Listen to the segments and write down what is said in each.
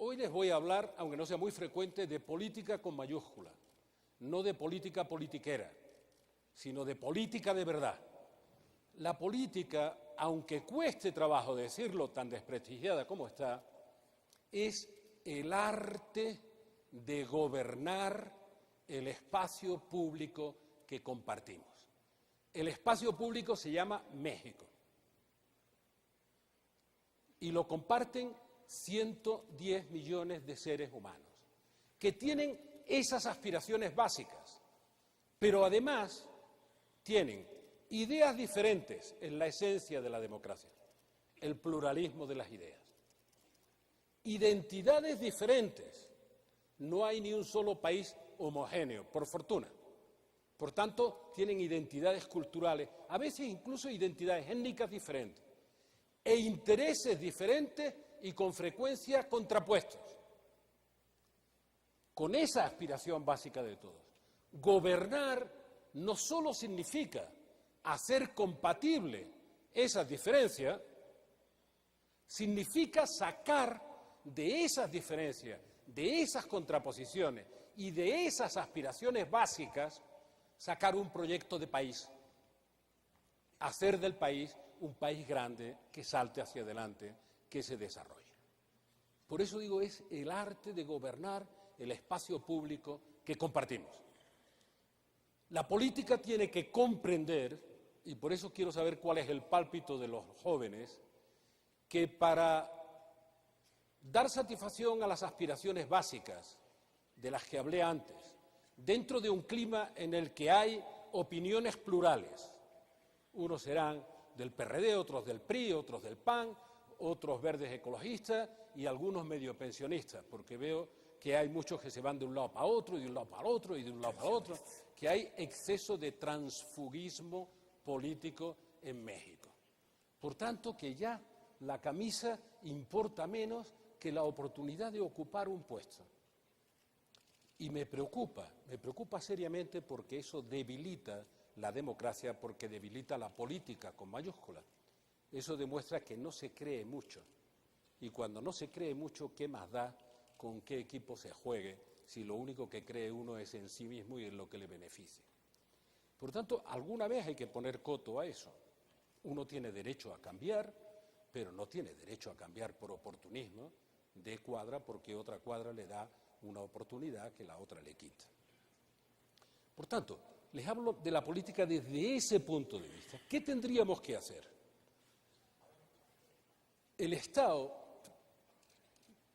Hoy les voy a hablar, aunque no sea muy frecuente, de política con mayúscula, no de política politiquera, sino de política de verdad. La política, aunque cueste trabajo decirlo, tan desprestigiada como está, es el arte de gobernar el espacio público que compartimos. El espacio público se llama México y lo comparten 110 millones de seres humanos que tienen esas aspiraciones básicas, pero además tienen ideas diferentes en la esencia de la democracia, el pluralismo de las ideas, identidades diferentes. No hay ni un solo país homogéneo, por fortuna. Por tanto, tienen identidades culturales, a veces incluso identidades étnicas diferentes, e intereses diferentes y con frecuencia contrapuestos. Con esa aspiración básica de todos, gobernar no solo significa hacer compatible esas diferencias, significa sacar de esas diferencias, de esas contraposiciones y de esas aspiraciones básicas, sacar un proyecto de país, hacer del país un país grande que salte hacia adelante, que se desarrolle. Por eso digo, es el arte de gobernar el espacio público que compartimos. La política tiene que comprender, y por eso quiero saber cuál es el pálpito de los jóvenes, que para dar satisfacción a las aspiraciones básicas de las que hablé antes, dentro de un clima en el que hay opiniones plurales, unos serán del PRD, otros del PRI, otros del PAN, otros verdes ecologistas y algunos medio pensionistas, porque veo que hay muchos que se van de un lado para otro, y de un lado para otro, y de un lado para otro, que hay exceso de transfugismo político en México. Por tanto, que ya la camisa importa menos que la oportunidad de ocupar un puesto. Y me preocupa seriamente porque eso debilita la democracia, porque debilita la política con mayúsculas. Eso demuestra que no se cree mucho. Y cuando no se cree mucho, ¿qué más da con qué equipo se juegue si lo único que cree uno es en sí mismo y en lo que le beneficie? Por tanto, alguna vez hay que poner coto a eso. Uno tiene derecho a cambiar, pero no tiene derecho a cambiar por oportunismo de cuadra porque otra cuadra le da una oportunidad que la otra le quita. Por tanto, les hablo de la política desde ese punto de vista. ¿Qué tendríamos que hacer? El Estado,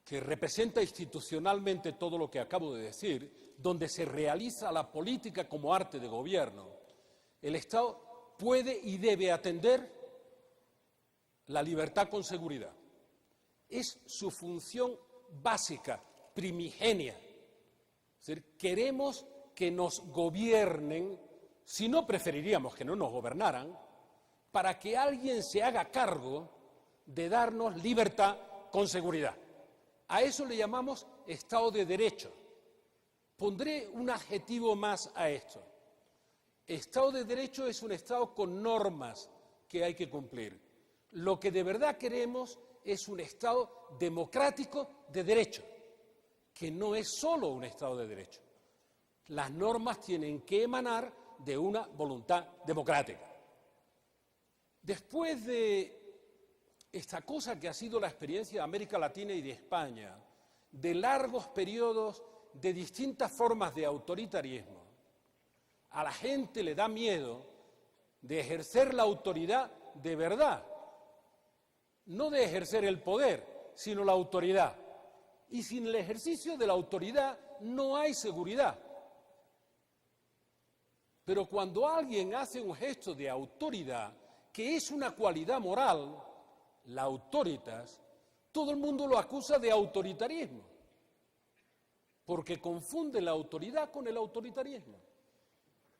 que representa institucionalmente todo lo que acabo de decir, donde se realiza la política como arte de gobierno, el Estado puede y debe atender la libertad con seguridad. Es su función básica, primigenia. Es decir, queremos que nos gobiernen, si no preferiríamos que no nos gobernaran, para que alguien se haga cargo de darnos libertad con seguridad. A eso le llamamos Estado de Derecho. Pondré un adjetivo más a esto. Estado de Derecho es un Estado con normas que hay que cumplir. Lo que de verdad queremos es un Estado democrático de derecho, que no es solo un Estado de Derecho. Las normas tienen que emanar de una voluntad democrática. Después de esta cosa que ha sido la experiencia de América Latina y de España, de largos periodos de distintas formas de autoritarismo, a la gente le da miedo de ejercer la autoridad de verdad, no de ejercer el poder, sino la autoridad. Y sin el ejercicio de la autoridad no hay seguridad. Pero cuando alguien hace un gesto de autoridad, que es una cualidad moral, la autoritas, todo el mundo lo acusa de autoritarismo, porque confunde la autoridad con el autoritarismo.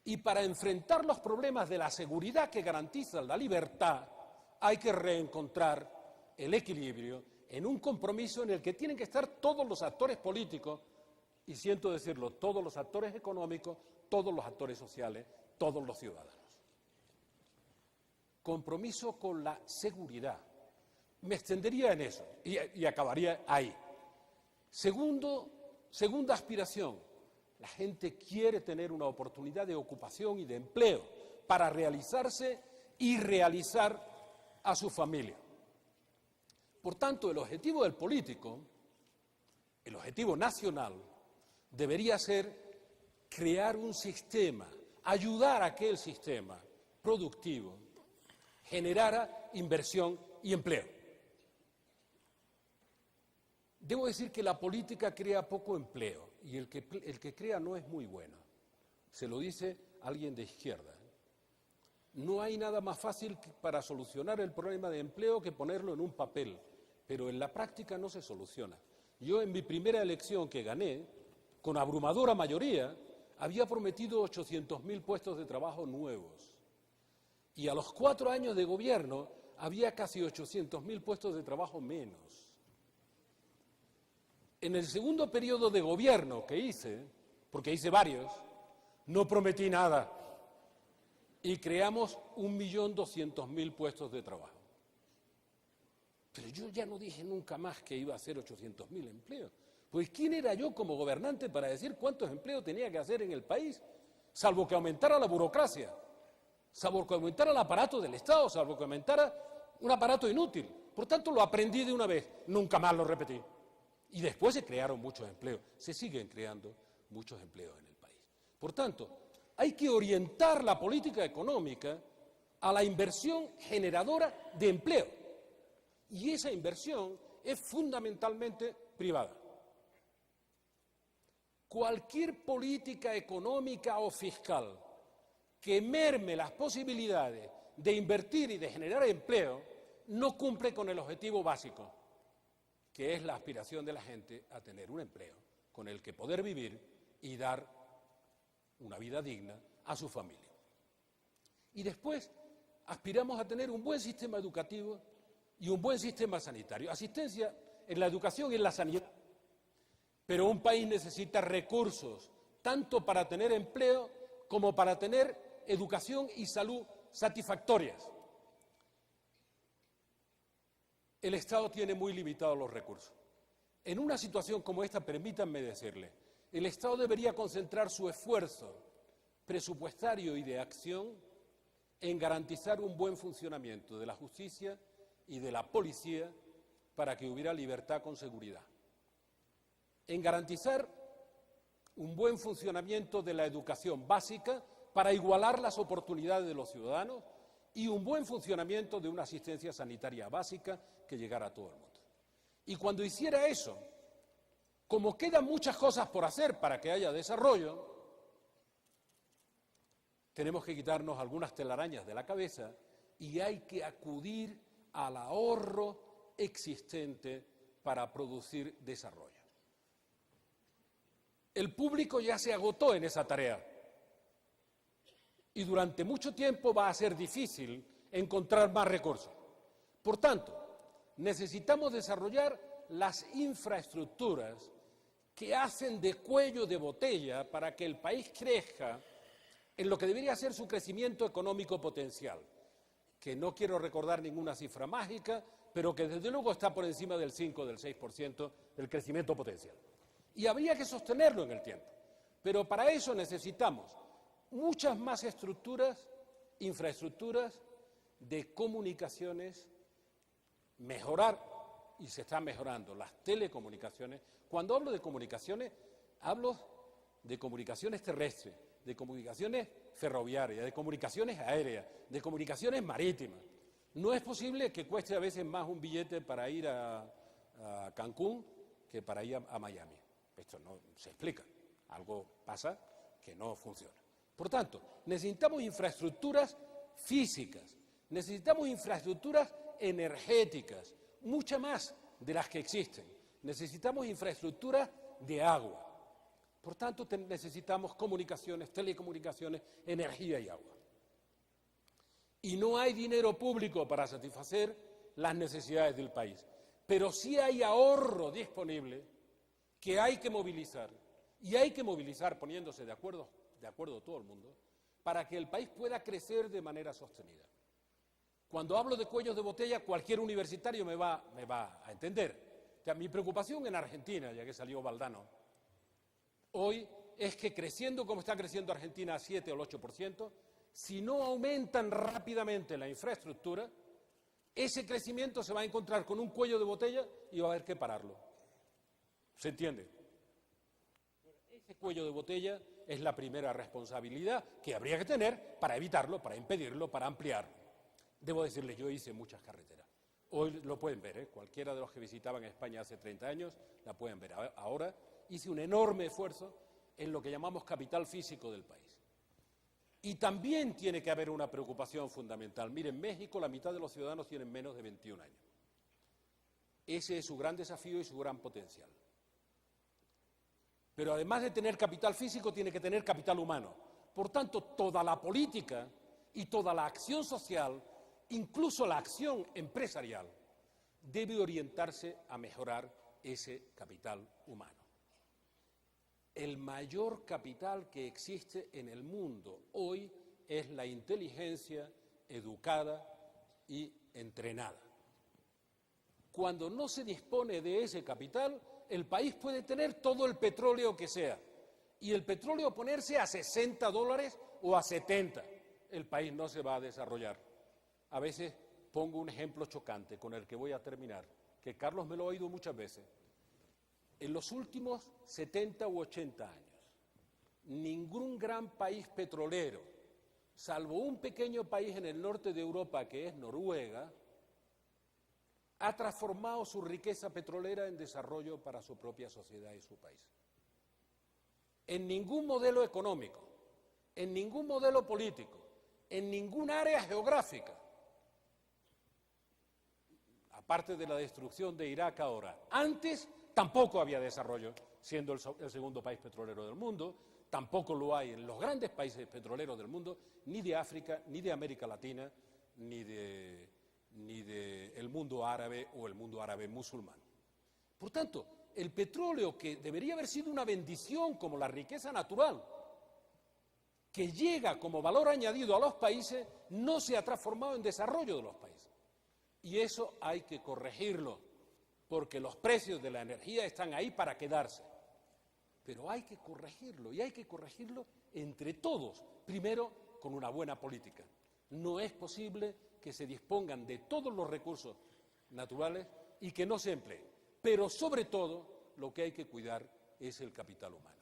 Y para enfrentar los problemas de la seguridad que garantiza la libertad, hay que reencontrar el equilibrio en un compromiso en el que tienen que estar todos los actores políticos, y siento decirlo, todos los actores económicos, todos los actores sociales, todos los ciudadanos. Compromiso con la seguridad. Me extendería en eso y acabaría ahí. Segunda aspiración, la gente quiere tener una oportunidad de ocupación y de empleo para realizarse y realizar a su familia. Por tanto, el objetivo del político, el objetivo nacional, debería ser crear un sistema, ayudar a que el sistema productivo generara inversión y empleo. Debo decir que la política crea poco empleo y el que crea no es muy bueno. Se lo dice alguien de izquierda. No hay nada más fácil para solucionar el problema de empleo que ponerlo en un papel, pero en la práctica no se soluciona. Yo en mi primera elección que gané, con abrumadora mayoría, había prometido 800.000 puestos de trabajo nuevos. Y a los 4 años de gobierno había casi 800.000 puestos de trabajo menos. En el segundo periodo de gobierno que hice, porque hice varios, no prometí nada y creamos 1.200.000 puestos de trabajo. Pero yo ya no dije nunca más que iba a hacer 800.000 empleos. Pues ¿quién era yo como gobernante para decir cuántos empleos tenía que hacer en el país? Salvo que aumentara la burocracia, salvo que aumentara el aparato del Estado, salvo que aumentara un aparato inútil. Por tanto, lo aprendí de una vez, nunca más lo repetí. Y después se crearon muchos empleos, se siguen creando muchos empleos en el país. Por tanto, hay que orientar la política económica a la inversión generadora de empleo. Y esa inversión es fundamentalmente privada. Cualquier política económica o fiscal que merme las posibilidades de invertir y de generar empleo no cumple con el objetivo básico, que es la aspiración de la gente a tener un empleo con el que poder vivir y dar una vida digna a su familia. Y después aspiramos a tener un buen sistema educativo y un buen sistema sanitario. Asistencia en la educación y en la sanidad. Pero un país necesita recursos, tanto para tener empleo como para tener educación y salud satisfactorias. El Estado tiene muy limitados los recursos. En una situación como esta, permítanme decirle, el Estado debería concentrar su esfuerzo presupuestario y de acción en garantizar un buen funcionamiento de la justicia y de la policía para que hubiera libertad con seguridad. En garantizar un buen funcionamiento de la educación básica para igualar las oportunidades de los ciudadanos y un buen funcionamiento de una asistencia sanitaria básica que llegara a todo el mundo. Y cuando hiciera eso, como quedan muchas cosas por hacer para que haya desarrollo, tenemos que quitarnos algunas telarañas de la cabeza y hay que acudir al ahorro existente para producir desarrollo. El público ya se agotó en esa tarea y durante mucho tiempo va a ser difícil encontrar más recursos. Por tanto, necesitamos desarrollar las infraestructuras que hacen de cuello de botella para que el país crezca en lo que debería ser su crecimiento económico potencial, que no quiero recordar ninguna cifra mágica, pero que desde luego está por encima del 5 o del 6% del crecimiento potencial. Y habría que sostenerlo en el tiempo. Pero para eso necesitamos muchas más infraestructuras de comunicaciones, mejorar, y se están mejorando, las telecomunicaciones. Cuando hablo de comunicaciones, hablo de comunicaciones terrestres, de comunicaciones ferroviarias, de comunicaciones aéreas, de comunicaciones marítimas. No es posible que cueste a veces más un billete para ir a Cancún que para ir a Miami. Esto no se explica. Algo pasa que no funciona. Por tanto, necesitamos infraestructuras físicas, necesitamos infraestructuras energéticas, muchas más de las que existen. Necesitamos infraestructuras de agua. Por tanto, necesitamos comunicaciones, telecomunicaciones, energía y agua. Y no hay dinero público para satisfacer las necesidades del país, pero sí hay ahorro disponible que hay que movilizar, y hay que movilizar poniéndose de acuerdo todo el mundo, para que el país pueda crecer de manera sostenida. Cuando hablo de cuellos de botella, cualquier universitario me va a entender. O sea, mi preocupación en Argentina, ya que salió Valdano, hoy es que creciendo como está creciendo Argentina a 7 o el 8%, si no aumentan rápidamente la infraestructura, ese crecimiento se va a encontrar con un cuello de botella y va a haber que pararlo. ¿Se entiende? Ese cuello de botella es la primera responsabilidad que habría que tener para evitarlo, para impedirlo, para ampliarlo. Debo decirles, yo hice muchas carreteras. Hoy lo pueden ver, ¿eh? Cualquiera de los que visitaban España hace 30 años la pueden ver. Ahora hice un enorme esfuerzo en lo que llamamos capital físico del país. Y también tiene que haber una preocupación fundamental. Miren, en México la mitad de los ciudadanos tienen menos de 21 años. Ese es su gran desafío y su gran potencial. Pero además de tener capital físico, tiene que tener capital humano. Por tanto, toda la política y toda la acción social, incluso la acción empresarial, debe orientarse a mejorar ese capital humano. El mayor capital que existe en el mundo hoy es la inteligencia educada y entrenada. Cuando no se dispone de ese capital, el país puede tener todo el petróleo que sea y el petróleo ponerse a $60 o a 70. El país no se va a desarrollar. A veces pongo un ejemplo chocante con el que voy a terminar, que Carlos me lo ha oído muchas veces. En los últimos 70 u 80 años, ningún gran país petrolero, salvo un pequeño país en el norte de Europa que es Noruega, ha transformado su riqueza petrolera en desarrollo para su propia sociedad y su país. En ningún modelo económico, en ningún modelo político, en ningún área geográfica, aparte de la destrucción de Irak ahora, antes tampoco había desarrollo, siendo el segundo país petrolero del mundo, tampoco lo hay en los grandes países petroleros del mundo, ni de África, ni de América Latina, ni del mundo árabe o el mundo árabe musulmán. Por tanto, el petróleo, que debería haber sido una bendición como la riqueza natural, que llega como valor añadido a los países, no se ha transformado en desarrollo de los países. Y eso hay que corregirlo, porque los precios de la energía están ahí para quedarse. Pero hay que corregirlo, y hay que corregirlo entre todos, primero con una buena política. No es posible que se dispongan de todos los recursos naturales y que no se empleen. Pero sobre todo, lo que hay que cuidar es el capital humano.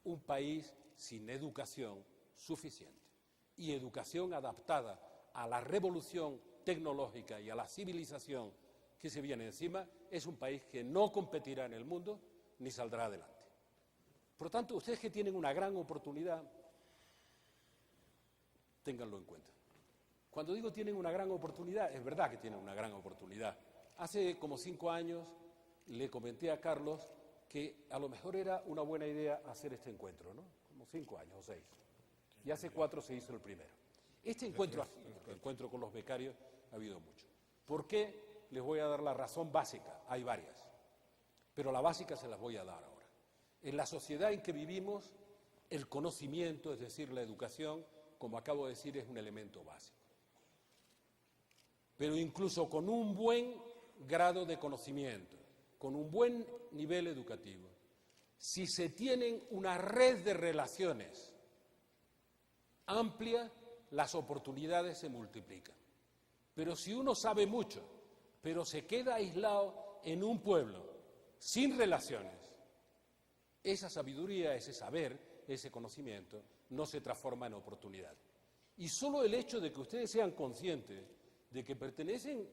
Un país sin educación suficiente y educación adaptada a la revolución tecnológica y a la civilización que se viene encima, es un país que no competirá en el mundo ni saldrá adelante. Por lo tanto, ustedes que tienen una gran oportunidad, ténganlo en cuenta. Cuando digo tienen una gran oportunidad, es verdad que tienen una gran oportunidad. Hace como 5 años le comenté a Carlos que a lo mejor era una buena idea hacer este encuentro, ¿no? Como 5 años o 6. Y hace 4 se hizo el primero. Este encuentro con los becarios ha habido mucho. ¿Por qué? Les voy a dar la razón básica, hay varias, pero la básica se las voy a dar ahora. En la sociedad en que vivimos, el conocimiento, es decir, la educación, como acabo de decir, es un elemento básico. Pero incluso con un buen grado de conocimiento, con un buen nivel educativo, si se tienen una red de relaciones amplia, las oportunidades se multiplican. Pero si uno sabe mucho, pero se queda aislado en un pueblo, sin relaciones, esa sabiduría, ese saber, ese conocimiento, no se transforma en oportunidad. Y solo el hecho de que ustedes sean conscientes de que pertenecen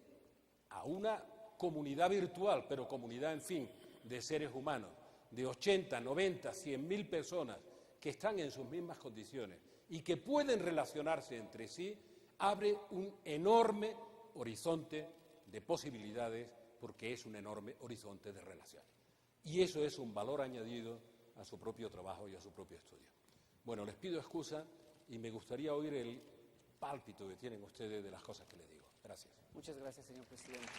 a una comunidad virtual, pero comunidad, en fin, de seres humanos, de 80, 90, 100.000 personas que están en sus mismas condiciones y que pueden relacionarse entre sí, abre un enorme horizonte de posibilidades, porque es un enorme horizonte de relaciones. Y eso es un valor añadido a su propio trabajo y a su propio estudio. Bueno, les pido excusa y me gustaría oír el pálpito que tienen ustedes de las cosas que les digo. Gracias. Muchas gracias, señor presidente.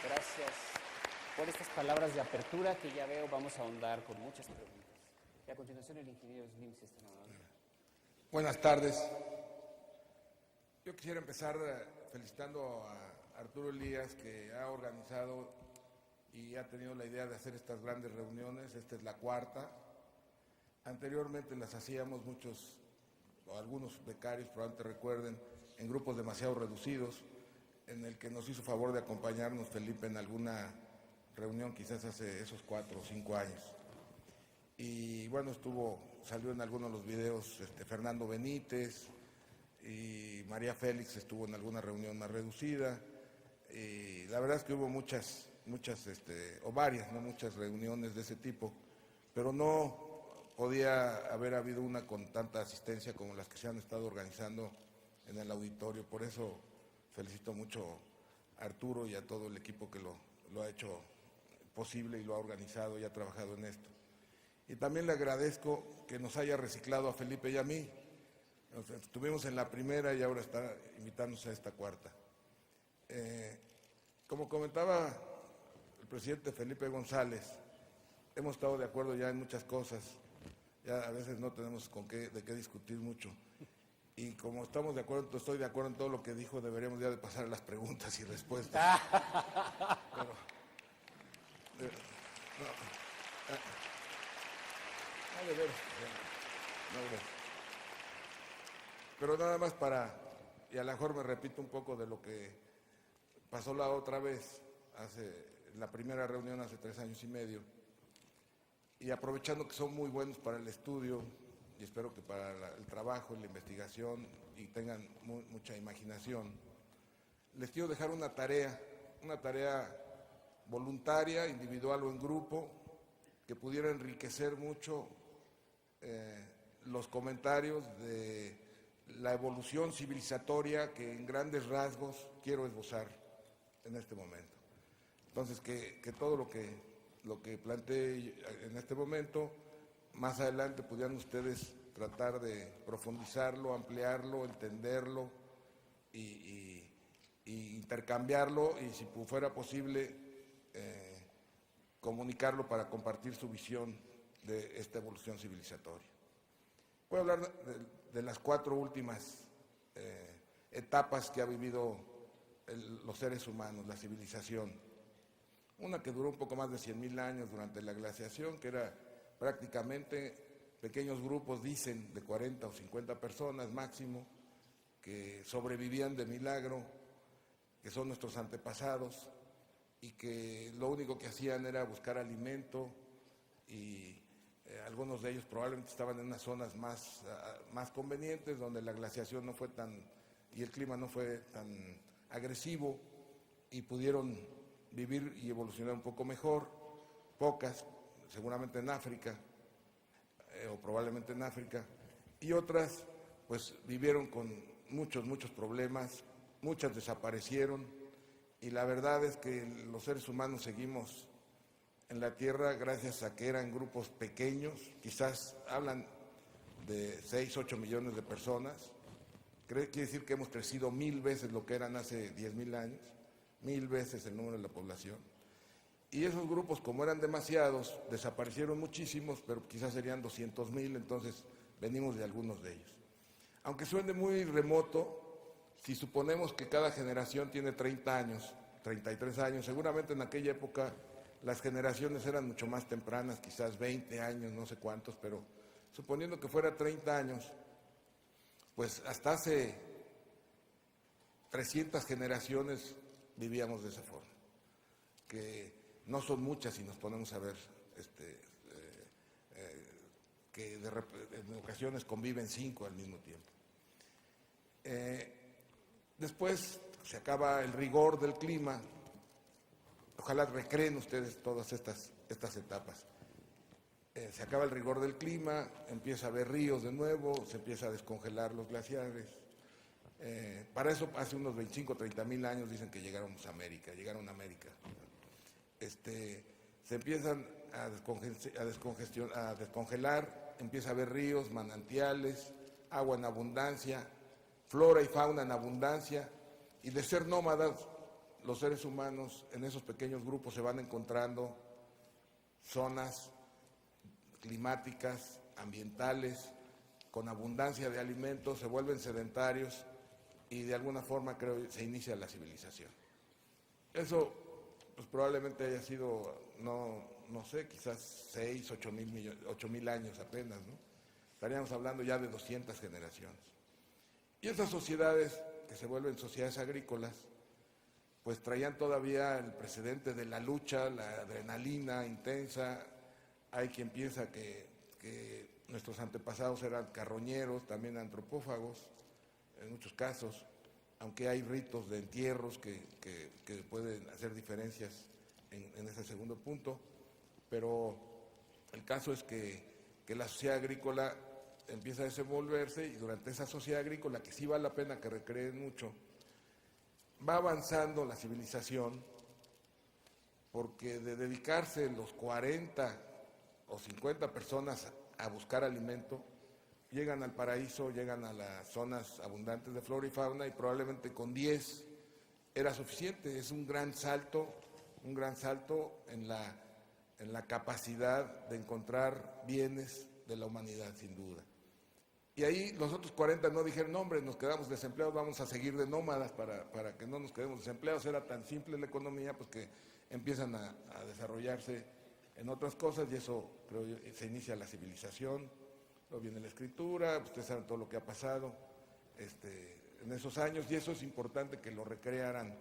Gracias por estas palabras de apertura que ya veo vamos a ahondar con muchas preguntas. Y a continuación el ingeniero Slim, si está amable. Buenas tardes. Yo quisiera empezar felicitando a Arturo Elías, que ha organizado y ha tenido la idea de hacer estas grandes reuniones. Esta es la cuarta. Anteriormente las hacíamos muchos, o algunos becarios probablemente recuerden, en grupos demasiado reducidos, en el que nos hizo favor de acompañarnos Felipe en alguna reunión quizás hace esos 4 o 5 años. Y bueno, salió en algunos de los videos Fernando Benítez, y María Félix estuvo en alguna reunión más reducida, y la verdad es que hubo muchas o varias, no muchas reuniones de ese tipo, pero no podía haber habido una con tanta asistencia como las que se han estado organizando en el auditorio. Por eso felicito mucho a Arturo y a todo el equipo que lo ha hecho posible y lo ha organizado y ha trabajado en esto. Y también le agradezco que nos haya reciclado a Felipe y a mí. Estuvimos en la primera y ahora está invitándose a esta cuarta. Como comentaba el presidente Felipe González, hemos estado de acuerdo ya en muchas cosas, ya a veces no tenemos de qué discutir mucho. Y como estamos de acuerdo, estoy de acuerdo en todo lo que dijo, deberíamos ya de pasar a las preguntas y respuestas. Pero, no, de veras, no, de veras. Pero nada más y a lo mejor me repito un poco de lo que pasó la otra vez, la primera reunión hace 3 años y medio, y aprovechando que son muy buenos para el estudio, y espero que para el trabajo, la investigación, y tengan mucha imaginación, les quiero dejar una tarea voluntaria, individual o en grupo, que pudiera enriquecer mucho los comentarios de la evolución civilizatoria que en grandes rasgos quiero esbozar en este momento. Entonces, que todo lo que planteé en este momento, más adelante pudieran ustedes tratar de profundizarlo, ampliarlo, entenderlo y intercambiarlo, y si fuera posible comunicarlo para compartir su visión de esta evolución civilizatoria. Voy a hablar de las 4 últimas etapas que ha vivido los seres humanos, la civilización. Una que duró un poco más de 100.000 años durante la glaciación, que era prácticamente pequeños grupos, dicen, de 40 o 50 personas máximo, que sobrevivían de milagro, que son nuestros antepasados, y que lo único que hacían era buscar alimento, y algunos de ellos probablemente estaban en unas zonas más convenientes, donde la glaciación no fue y el clima no fue tan agresivo, y pudieron vivir y evolucionar un poco mejor. Pocas, seguramente en África, o probablemente en África, y otras pues vivieron con muchos problemas, muchas desaparecieron, y la verdad es que los seres humanos seguimos en la Tierra gracias a que eran grupos pequeños, quizás hablan de 6, 8 millones de personas. Quiere decir que hemos crecido 1000 veces lo que eran hace 10.000 años, 1000 veces el número de la población. Y esos grupos, como eran demasiados, desaparecieron muchísimos, pero quizás serían 200.000, entonces venimos de algunos de ellos. Aunque suene muy remoto, si suponemos que cada generación tiene 30 años, 33 años, seguramente en aquella época las generaciones eran mucho más tempranas, quizás 20 años, no sé cuántos, pero suponiendo que fuera 30 años, pues hasta hace 300 generaciones vivíamos de esa forma, que no son muchas si nos ponemos a ver que en ocasiones conviven 5 al mismo tiempo. Después se acaba el rigor del clima. Ojalá recreen ustedes todas estas etapas. Se acaba el rigor del clima, empieza a haber ríos de nuevo, se empieza a descongelar los glaciares. Para eso, hace unos 25 o 30.000 años dicen que llegaron a América. Se empiezan a descongelar, empieza a haber ríos, manantiales, agua en abundancia, flora y fauna en abundancia, y de ser nómadas, los seres humanos en esos pequeños grupos se van encontrando zonas climáticas, ambientales, con abundancia de alimentos, se vuelven sedentarios, y de alguna forma creo se inicia la civilización. Eso pues probablemente haya sido, no sé, quizás 6, 8,000 años apenas, ¿no? Estaríamos hablando ya de 200 generaciones. Y esas sociedades que se vuelven sociedades agrícolas, pues traían todavía el precedente de la lucha, la adrenalina intensa. Hay quien piensa que nuestros antepasados eran carroñeros, también antropófagos, en muchos casos, aunque hay ritos de entierros que pueden hacer diferencias en ese segundo punto, pero el caso es que la sociedad agrícola empieza a desenvolverse y durante esa sociedad agrícola, que sí vale la pena que recreen mucho, va avanzando la civilización, porque de dedicarse los 40 o 50 personas a buscar alimento, llegan al paraíso, llegan a las zonas abundantes de flora y fauna y probablemente con 10 era suficiente. Es un gran salto en la capacidad de encontrar bienes de la humanidad, sin duda. Y ahí los otros 40 no dijeron, no hombre, nos quedamos desempleados, vamos a seguir de nómadas para que no nos quedemos desempleados. Era tan simple la economía, pues que empiezan a desarrollarse en otras cosas y eso, creo yo, se inicia la civilización. Luego viene la escritura, ustedes saben todo lo que ha pasado en esos años y eso es importante que lo recrearan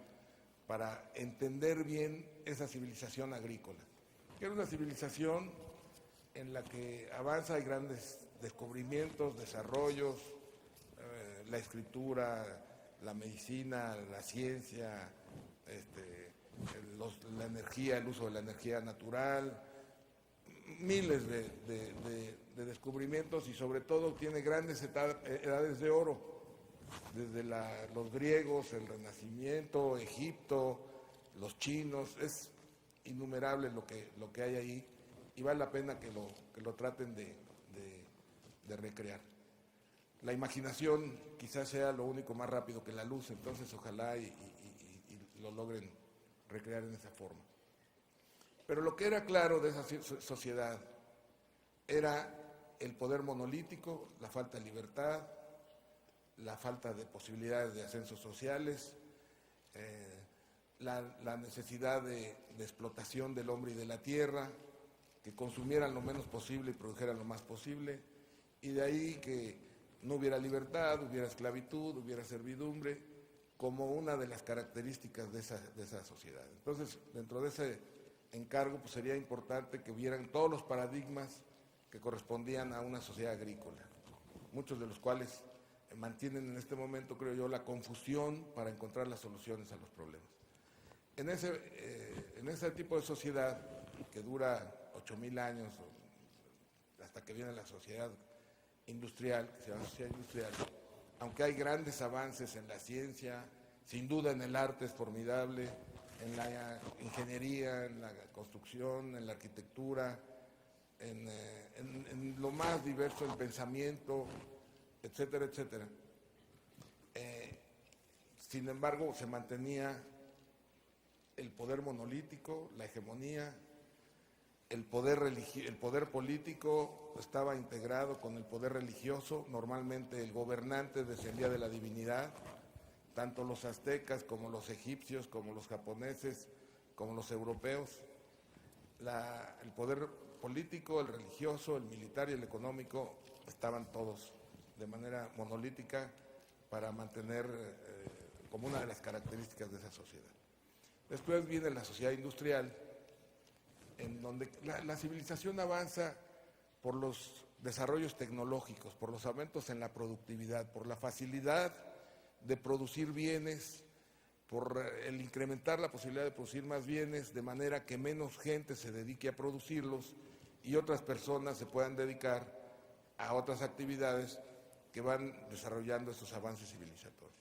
para entender bien esa civilización agrícola. Que era una civilización en la que avanza, hay grandes descubrimientos, desarrollos, la escritura, la medicina, la ciencia, la energía, el uso de la energía natural, miles de descubrimientos y sobre todo tiene grandes edades de oro, desde los griegos, el Renacimiento, Egipto, los chinos, es innumerable lo que hay ahí y vale la pena que lo traten de recrear. La imaginación quizás sea lo único más rápido que la luz, entonces ojalá y lo logren recrear en esa forma. Pero lo que era claro de esa sociedad era el poder monolítico, la falta de libertad, la falta de posibilidades de ascensos sociales, la necesidad de explotación del hombre y de la tierra, que consumieran lo menos posible y produjeran lo más posible, y de ahí que no hubiera libertad, hubiera esclavitud, hubiera servidumbre, como una de las características de esa sociedad. Entonces, dentro de ese encargo, pues sería importante que hubieran todos los paradigmas que correspondían a una sociedad agrícola, muchos de los cuales mantienen en este momento, creo yo, la confusión para encontrar las soluciones a los problemas. En ese tipo de sociedad que dura 8,000 años, hasta que viene la sociedad industrial, que se llama sociedad industrial, aunque hay grandes avances en la ciencia, sin duda en el arte es formidable, en la ingeniería, en la construcción, en la arquitectura, en lo más diverso, el pensamiento, etcétera, etcétera. Sin embargo, se mantenía el poder monolítico, la hegemonía, el poder político estaba integrado con el poder religioso. Normalmente el gobernante descendía de la divinidad, tanto los aztecas como los egipcios, como los japoneses, como los europeos. El poder político, el religioso, el militar y el económico estaban todos de manera monolítica para mantener como una de las características de esa sociedad. Después viene la sociedad industrial, en donde la civilización avanza por los desarrollos tecnológicos, por los aumentos en la productividad, por la facilidad de producir bienes, por el incrementar la posibilidad de producir más bienes, de manera que menos gente se dedique a producirlos y otras personas se puedan dedicar a otras actividades que van desarrollando esos avances civilizatorios.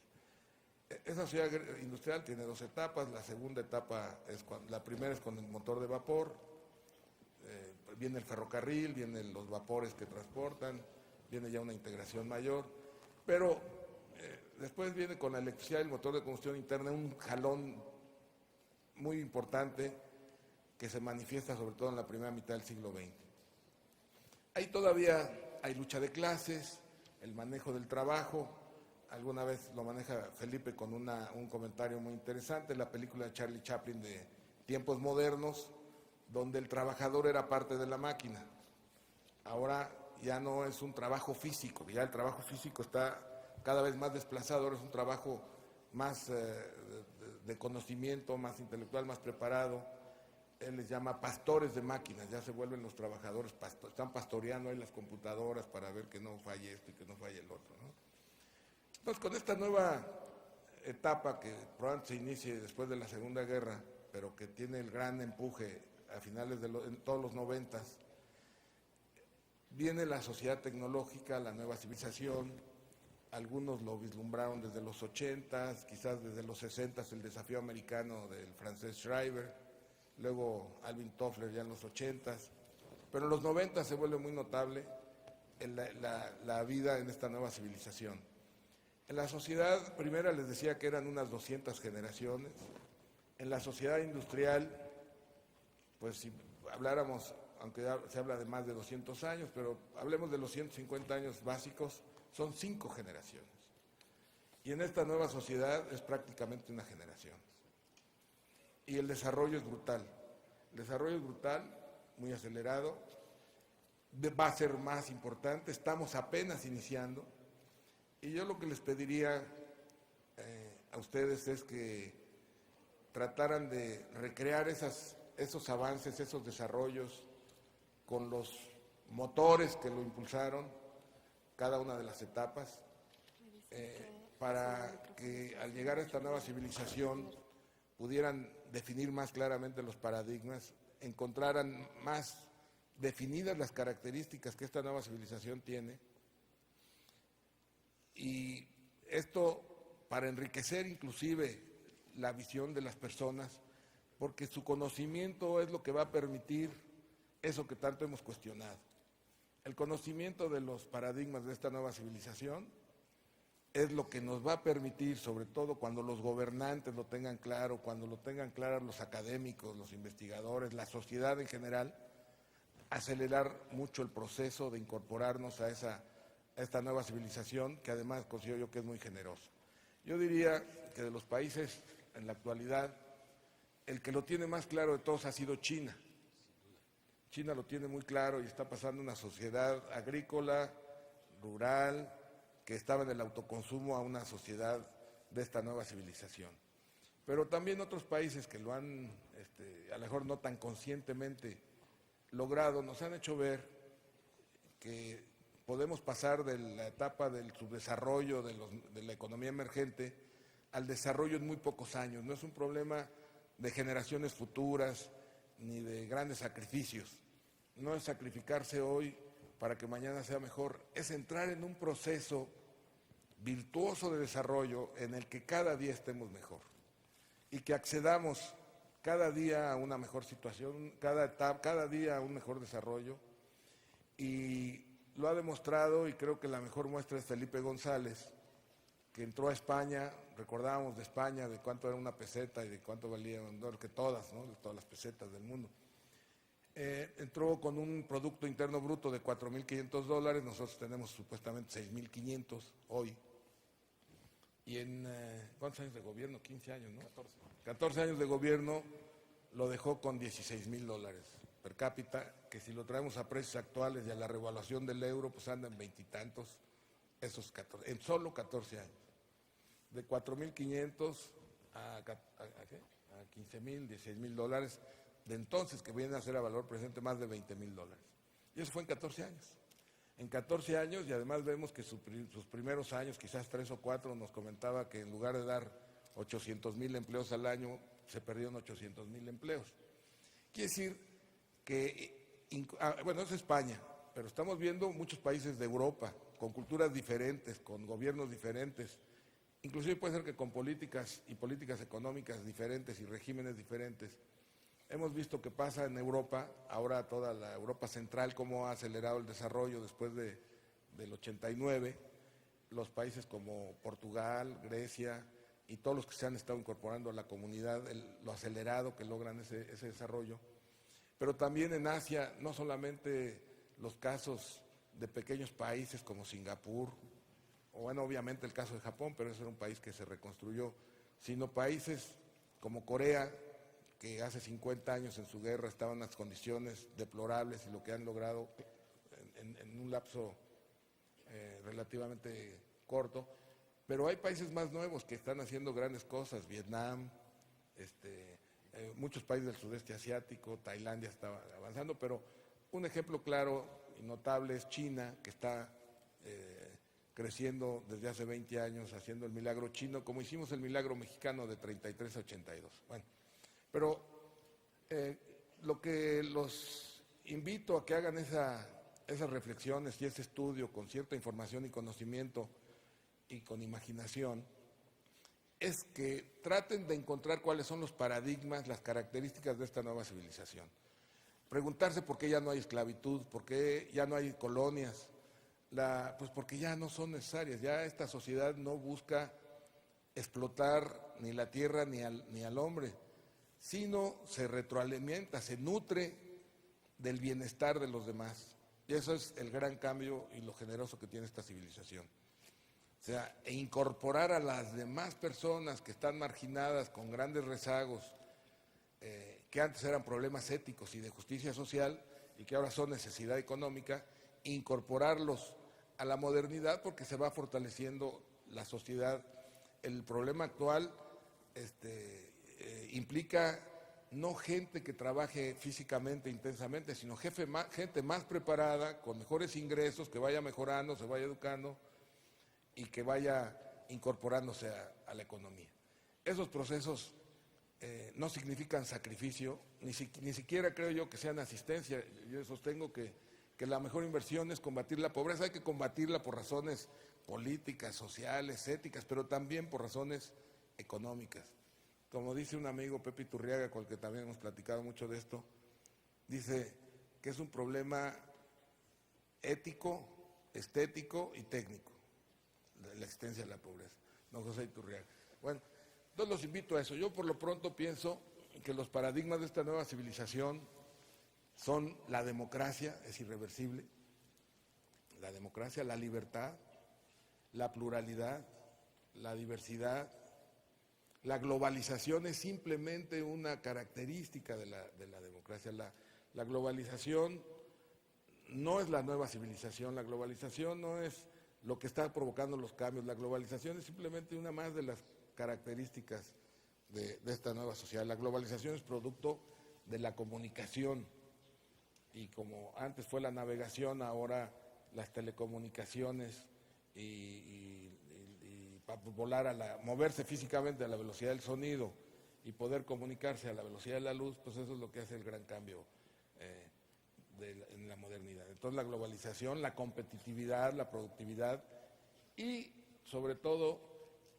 Esa sociedad industrial tiene dos etapas. La segunda etapa la primera es con el motor de vapor, viene el ferrocarril, vienen los vapores que transportan, viene ya una integración mayor, pero después viene con la electricidad y el motor de combustión interna un jalón muy importante que se manifiesta sobre todo en la primera mitad del siglo XX. Ahí todavía hay lucha de clases, el manejo del trabajo, alguna vez lo maneja Felipe con un comentario muy interesante, la película de Charlie Chaplin de Tiempos Modernos, donde el trabajador era parte de la máquina. Ahora ya no es un trabajo físico, ya el trabajo físico está cada vez más desplazado, ahora es un trabajo más de conocimiento, más intelectual, más preparado. Él les llama pastores de máquinas, ya se vuelven los trabajadores, están pastoreando ahí las computadoras para ver que no falle esto y que no falle el otro, ¿no? Entonces, con esta nueva etapa que probablemente se inicie después de la Segunda Guerra, pero que tiene el gran empuje a finales en todos los 90s, viene la sociedad tecnológica, la nueva civilización. Algunos lo vislumbraron desde los 80s, quizás desde los 60s, el desafío americano del francés Schreiber, luego Alvin Toffler ya en los 80s, pero en los 90s se vuelve muy notable la vida en esta nueva civilización. En la sociedad primera les decía que eran unas 200 generaciones. En la sociedad industrial, pues si habláramos, aunque se habla de más de 200 años, pero hablemos de los 150 años básicos, son 5 generaciones. Y en esta nueva sociedad es prácticamente una generación. Y el desarrollo es brutal. El desarrollo es brutal, muy acelerado, va a ser más importante, estamos apenas iniciando. Y yo lo que les pediría a ustedes es que trataran de recrear esos avances, esos desarrollos con los motores que lo impulsaron, cada una de las etapas, para que al llegar a esta nueva civilización pudieran definir más claramente los paradigmas, encontraran más definidas las características que esta nueva civilización tiene. Y esto para enriquecer inclusive la visión de las personas, porque su conocimiento es lo que va a permitir eso que tanto hemos cuestionado. El conocimiento de los paradigmas de esta nueva civilización es lo que nos va a permitir, sobre todo cuando los gobernantes lo tengan claro, cuando lo tengan claro los académicos, los investigadores, la sociedad en general, acelerar mucho el proceso de incorporarnos a esta nueva civilización, que además considero yo que es muy generosa. Yo diría que de los países en la actualidad, el que lo tiene más claro de todos ha sido China. China lo tiene muy claro y está pasando una sociedad agrícola, rural, que estaba en el autoconsumo, a una sociedad de esta nueva civilización. Pero también otros países que lo han, a lo mejor no tan conscientemente logrado, nos han hecho ver que podemos pasar de la etapa del subdesarrollo de la economía emergente al desarrollo en muy pocos años. No es un problema de generaciones futuras ni de grandes sacrificios. No es sacrificarse hoy para que mañana sea mejor, es entrar en un proceso virtuoso de desarrollo en el que cada día estemos mejor y que accedamos cada día a una mejor situación, cada día a un mejor desarrollo. Y lo ha demostrado, y creo que la mejor muestra es Felipe González, que entró a España, recordábamos de España de cuánto era una peseta y de cuánto valía un dólar, que todas, ¿no?, todas las pesetas del mundo. Entró con un Producto Interno Bruto de $4,500, nosotros tenemos supuestamente 6,500 hoy. Y en, ¿cuántos años de gobierno? 15 años, ¿no? 14 años de gobierno lo dejó con $16,000 per cápita, que si lo traemos a precios actuales y a la revaluación del euro, pues anda en veintitantos, esos 14, en solo 14 años. De 4,500 a 15,000, $16,000, de entonces, que vienen a ser a valor presente más de $20,000. Y eso fue en 14 años. En 14 años, y además vemos que sus primeros años, quizás 3 o 4, nos comentaba que en lugar de dar 800,000 empleos al año, se perdieron 800,000 empleos. Quiere decir que, bueno, es España, pero estamos viendo muchos países de Europa, con culturas diferentes, con gobiernos diferentes, inclusive puede ser que con políticas y políticas económicas diferentes y regímenes diferentes. Hemos visto que pasa en Europa, ahora toda la Europa central, cómo ha acelerado el desarrollo después del 89, los países como Portugal, Grecia y todos los que se han estado incorporando a la comunidad, lo acelerado que logran ese desarrollo. Pero también en Asia, no solamente los casos de pequeños países como Singapur, o bueno, obviamente el caso de Japón, pero ese era un país que se reconstruyó, sino países como Corea, que hace 50 años en su guerra estaban en las condiciones deplorables y lo que han logrado en un lapso relativamente corto. Pero hay países más nuevos que están haciendo grandes cosas, Vietnam, muchos países del sudeste asiático, Tailandia está avanzando, pero un ejemplo claro y notable es China, que está creciendo desde hace 20 años, haciendo el milagro chino, como hicimos el milagro mexicano de 33 a 82. Bueno, pero lo que los invito a que hagan esas reflexiones y ese estudio con cierta información y conocimiento y con imaginación, es que traten de encontrar cuáles son los paradigmas, las características de esta nueva civilización. Preguntarse por qué ya no hay esclavitud, por qué ya no hay colonias, pues porque ya no son necesarias, ya esta sociedad no busca explotar ni la tierra ni al hombre, sino se retroalimenta, se nutre del bienestar de los demás. Y eso es el gran cambio y lo generoso que tiene esta civilización. O sea, incorporar a las demás personas que están marginadas con grandes rezagos, que antes eran problemas éticos y de justicia social y que ahora son necesidad económica, incorporarlos a la modernidad porque se va fortaleciendo la sociedad. El problema actual implica no gente que trabaje físicamente intensamente, sino gente más preparada, con mejores ingresos, que vaya mejorando, se vaya educando y que vaya incorporándose a la economía. Esos procesos no significan sacrificio, ni siquiera creo yo que sean asistencia. Yo sostengo que la mejor inversión es combatir la pobreza. Hay que combatirla por razones políticas, sociales, éticas, pero también por razones económicas. Como dice un amigo, Pepe Iturriaga, con el que también hemos platicado mucho de esto, dice que es un problema ético, estético y técnico, la existencia de la pobreza. Don José Iturriaga. Bueno, entonces los invito a eso. Yo por lo pronto pienso que los paradigmas de esta nueva civilización son la democracia, es irreversible, la democracia, la libertad, la pluralidad, la diversidad. La globalización es simplemente una característica de la democracia. La globalización no es la nueva civilización, la globalización no es lo que está provocando los cambios, la globalización es simplemente una más de las características de esta nueva sociedad. La globalización es producto de la comunicación y como antes fue la navegación, ahora las telecomunicaciones y para volar moverse físicamente a la velocidad del sonido y poder comunicarse a la velocidad de la luz, pues eso es lo que hace el gran cambio en la modernidad. Entonces la globalización, la competitividad, la productividad y sobre todo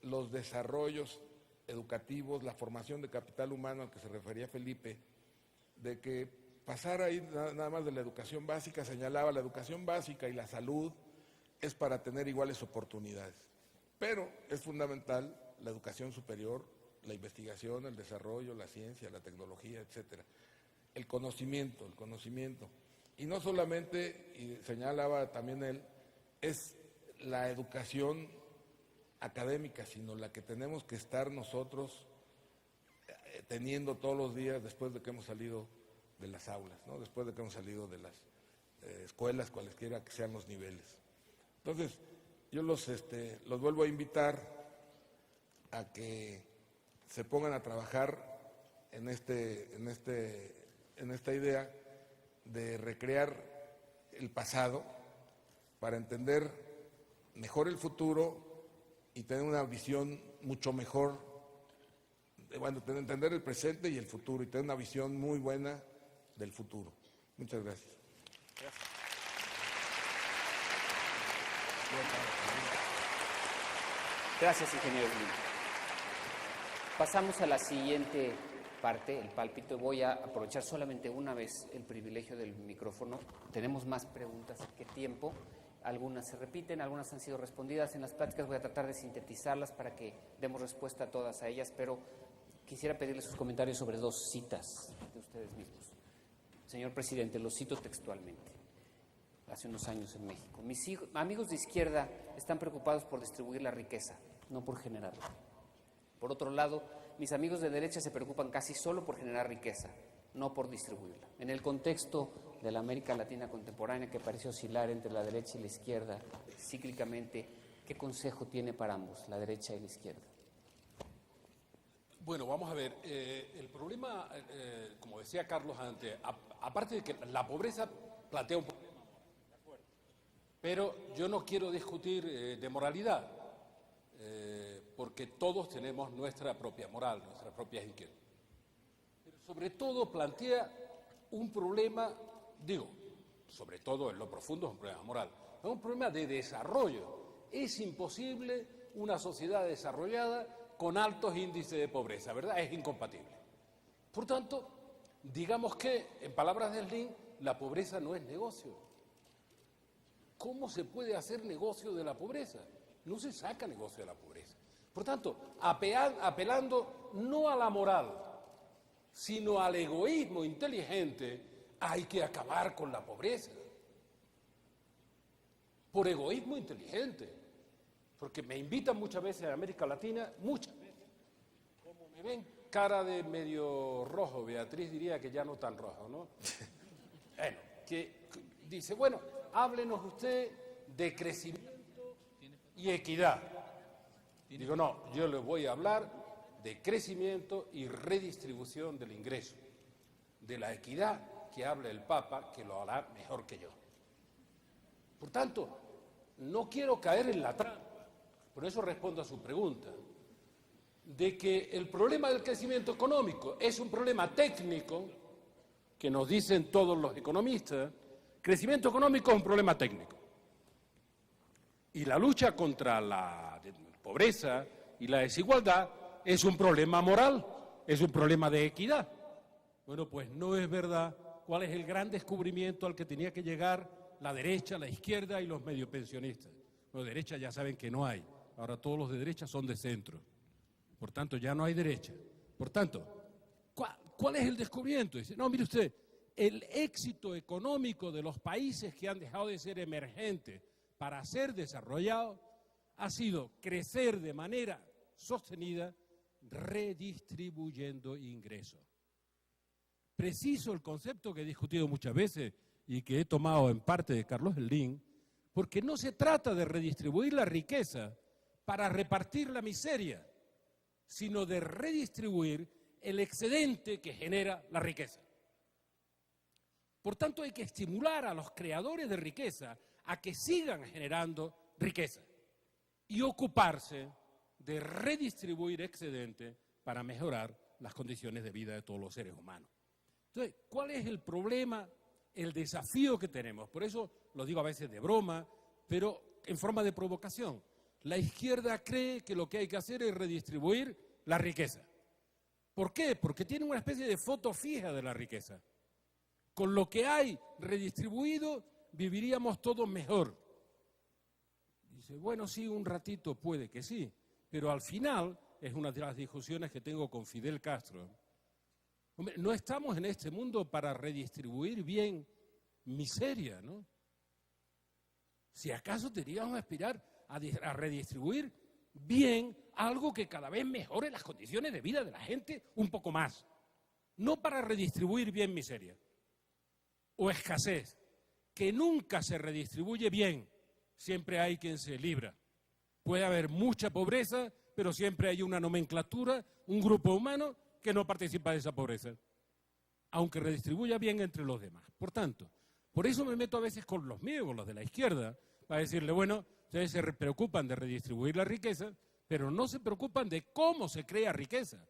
los desarrollos educativos, la formación de capital humano al que se refería Felipe, de que pasar ahí nada más de la educación básica, señalaba la educación básica y la salud es para tener iguales oportunidades. Pero es fundamental la educación superior, la investigación, el desarrollo, la ciencia, la tecnología, etcétera. El conocimiento. Y no solamente, y señalaba también él, es la educación académica, sino la que tenemos que estar nosotros teniendo todos los días después de que hemos salido de las aulas, ¿no? Después de que hemos salido de las escuelas, cualesquiera que sean los niveles. Entonces, yo los vuelvo a invitar a que se pongan a trabajar en esta idea de recrear el pasado para entender mejor el futuro y tener una visión mucho mejor, entender el presente y el futuro y tener una visión muy buena del futuro. Muchas gracias. Gracias, ingeniero Slim. Pasamos a la siguiente parte, el pálpito. Voy a aprovechar solamente una vez el privilegio del micrófono. Tenemos más preguntas que tiempo. Algunas se repiten, algunas han sido respondidas en las pláticas. Voy a tratar de sintetizarlas para que demos respuesta a todas ellas, pero quisiera pedirle sus comentarios sobre dos citas de ustedes mismos. Señor presidente, lo cito textualmente. hace unos años en México. Mis amigos de izquierda están preocupados por distribuir la riqueza, no por generarla. Por otro lado, mis amigos de derecha se preocupan casi solo por generar riqueza, no por distribuirla. En el contexto de la América Latina contemporánea, que parece oscilar entre la derecha y la izquierda cíclicamente, ¿qué consejo tiene para ambos, la derecha y la izquierda? Bueno, vamos a ver, el problema, como decía Carlos antes, aparte de que la pobreza plantea un problema, ¿de acuerdo? Pero yo no quiero discutir de moralidad, porque todos tenemos nuestra propia moral, nuestras propias inquietudes. Pero sobre todo plantea un problema, sobre todo en lo profundo es un problema moral, es un problema de desarrollo. Es imposible una sociedad desarrollada con altos índices de pobreza, ¿verdad? Es incompatible. Por tanto, digamos que, en palabras de Slim, la pobreza no es negocio. ¿Cómo se puede hacer negocio de la pobreza? No se saca negocio de la pobreza. Por tanto, apelando no a la moral, sino al egoísmo inteligente, hay que acabar con la pobreza. Por egoísmo inteligente. Porque me invitan muchas veces a América Latina, muchas veces, como me ven cara de medio rojo, Beatriz diría que ya no tan rojo, ¿no? Bueno, que dice, bueno, háblenos usted de crecimiento y equidad. Digo, no, yo le voy a hablar de crecimiento y redistribución del ingreso, de la equidad que habla el Papa, que lo hará mejor que yo. Por tanto, no quiero caer en la trampa. Por eso respondo a su pregunta, de que el problema del crecimiento económico es un problema técnico, que nos dicen todos los economistas, crecimiento económico es un problema técnico. Y la lucha contra la pobreza y la desigualdad es un problema moral, es un problema de equidad. Bueno, pues no es verdad. ¿Cuál es el gran descubrimiento al que tenía que llegar la derecha, la izquierda y los mediopensionistas? Los de derecha ya saben que no hay. Ahora todos los de derecha son de centro. Por tanto, ya no hay derecha. Por tanto, ¿cuál es el descubrimiento? Dice, no, mire usted, el éxito económico de los países que han dejado de ser emergentes para ser desarrollados ha sido crecer de manera sostenida redistribuyendo ingresos. Preciso el concepto que he discutido muchas veces y que he tomado en parte de Carlos Slim, porque no se trata de redistribuir la riqueza para repartir la miseria, sino de redistribuir el excedente que genera la riqueza. Por tanto, hay que estimular a los creadores de riqueza a que sigan generando riqueza y ocuparse de redistribuir excedente para mejorar las condiciones de vida de todos los seres humanos. Entonces, ¿cuál es el problema, el desafío que tenemos? Por eso lo digo a veces de broma, pero en forma de provocación. La izquierda cree que lo que hay que hacer es redistribuir la riqueza. ¿Por qué? Porque tiene una especie de foto fija de la riqueza. Con lo que hay redistribuido, viviríamos todos mejor. Dice, bueno, sí, un ratito puede que sí, pero al final, es una de las discusiones que tengo con Fidel Castro. Hombre, no estamos en este mundo para redistribuir bien miseria, ¿no? Si acaso teníamos que aspirar a redistribuir bien algo que cada vez mejore las condiciones de vida de la gente un poco más. No para redistribuir bien miseria o escasez, que nunca se redistribuye bien, siempre hay quien se libra. Puede haber mucha pobreza, pero siempre hay una nomenclatura, un grupo humano que no participa de esa pobreza, aunque redistribuya bien entre los demás. Por tanto, por eso me meto a veces con los míos, con los de la izquierda, para decirle, bueno, ustedes se preocupan de redistribuir la riqueza, pero no se preocupan de cómo se crea riqueza.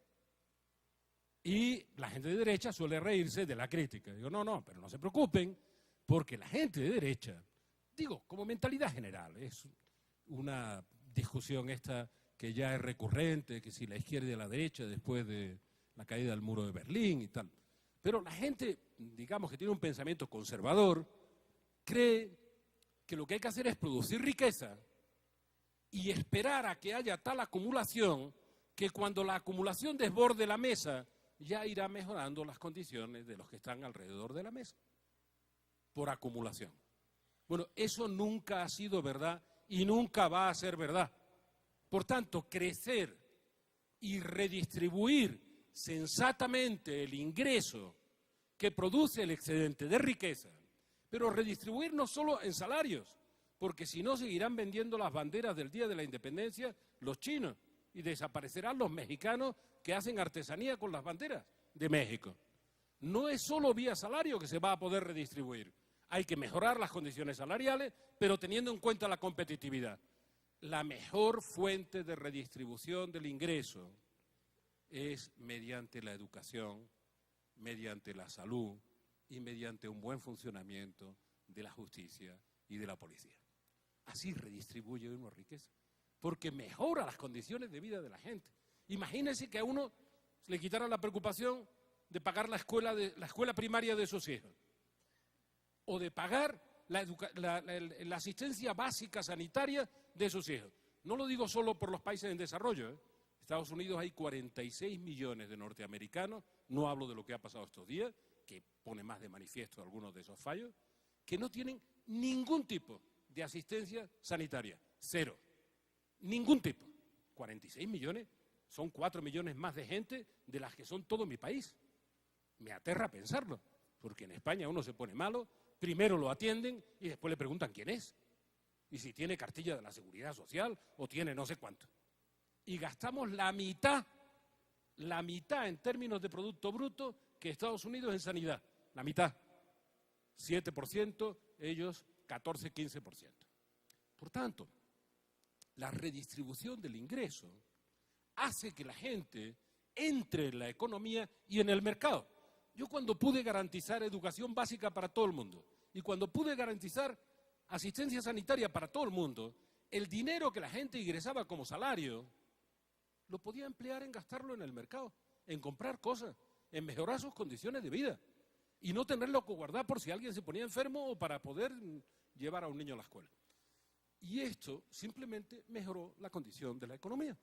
Y la gente de derecha suele reírse de la crítica. Digo, no, pero no se preocupen, porque la gente de derecha, digo, como mentalidad general, es una discusión esta que ya es recurrente, que si la izquierda y la derecha después de la caída del muro de Berlín y tal. Pero la gente, digamos, que tiene un pensamiento conservador, cree que lo que hay que hacer es producir riqueza y esperar a que haya tal acumulación que cuando la acumulación desborde la mesa ya irá mejorando las condiciones de los que están alrededor de la mesa, por acumulación. Bueno, eso nunca ha sido verdad y nunca va a ser verdad. Por tanto, crecer y redistribuir sensatamente el ingreso que produce el excedente de riqueza, pero redistribuir no solo en salarios, porque si no seguirán vendiendo las banderas del Día de la Independencia los chinos y desaparecerán los mexicanos que hacen artesanía con las banderas de México. No es solo vía salario que se va a poder redistribuir. Hay que mejorar las condiciones salariales, pero teniendo en cuenta la competitividad. La mejor fuente de redistribución del ingreso es mediante la educación, mediante la salud y mediante un buen funcionamiento de la justicia y de la policía. Así redistribuye uno riqueza, porque mejora las condiciones de vida de la gente. Imagínense que a uno se le quitara la preocupación de pagar la escuela primaria de sus hijos, o de pagar la asistencia básica sanitaria de sus hijos. No lo digo solo por los países en desarrollo, ¿eh? Estados Unidos hay 46 millones de norteamericanos, no hablo de lo que ha pasado estos días, que pone más de manifiesto algunos de esos fallos, que no tienen ningún tipo de asistencia sanitaria, cero, ningún tipo. 46 millones son 4 millones más de gente de las que son todo mi país. Me aterra pensarlo, porque en España uno se pone malo, primero lo atienden y después le preguntan quién es, y si tiene cartilla de la Seguridad Social o tiene no sé cuánto. Y gastamos la mitad en términos de Producto Bruto que Estados Unidos en sanidad, la mitad, 7%, ellos 14-15%. Por tanto, la redistribución del ingreso hace que la gente entre en la economía y en el mercado. Yo cuando pude garantizar educación básica para todo el mundo y cuando pude garantizar asistencia sanitaria para todo el mundo, el dinero que la gente ingresaba como salario lo podía emplear en gastarlo en el mercado, en comprar cosas, en mejorar sus condiciones de vida y no tenerlo que guardar por si alguien se ponía enfermo o para poder llevar a un niño a la escuela. Y esto simplemente mejoró la condición de la economía.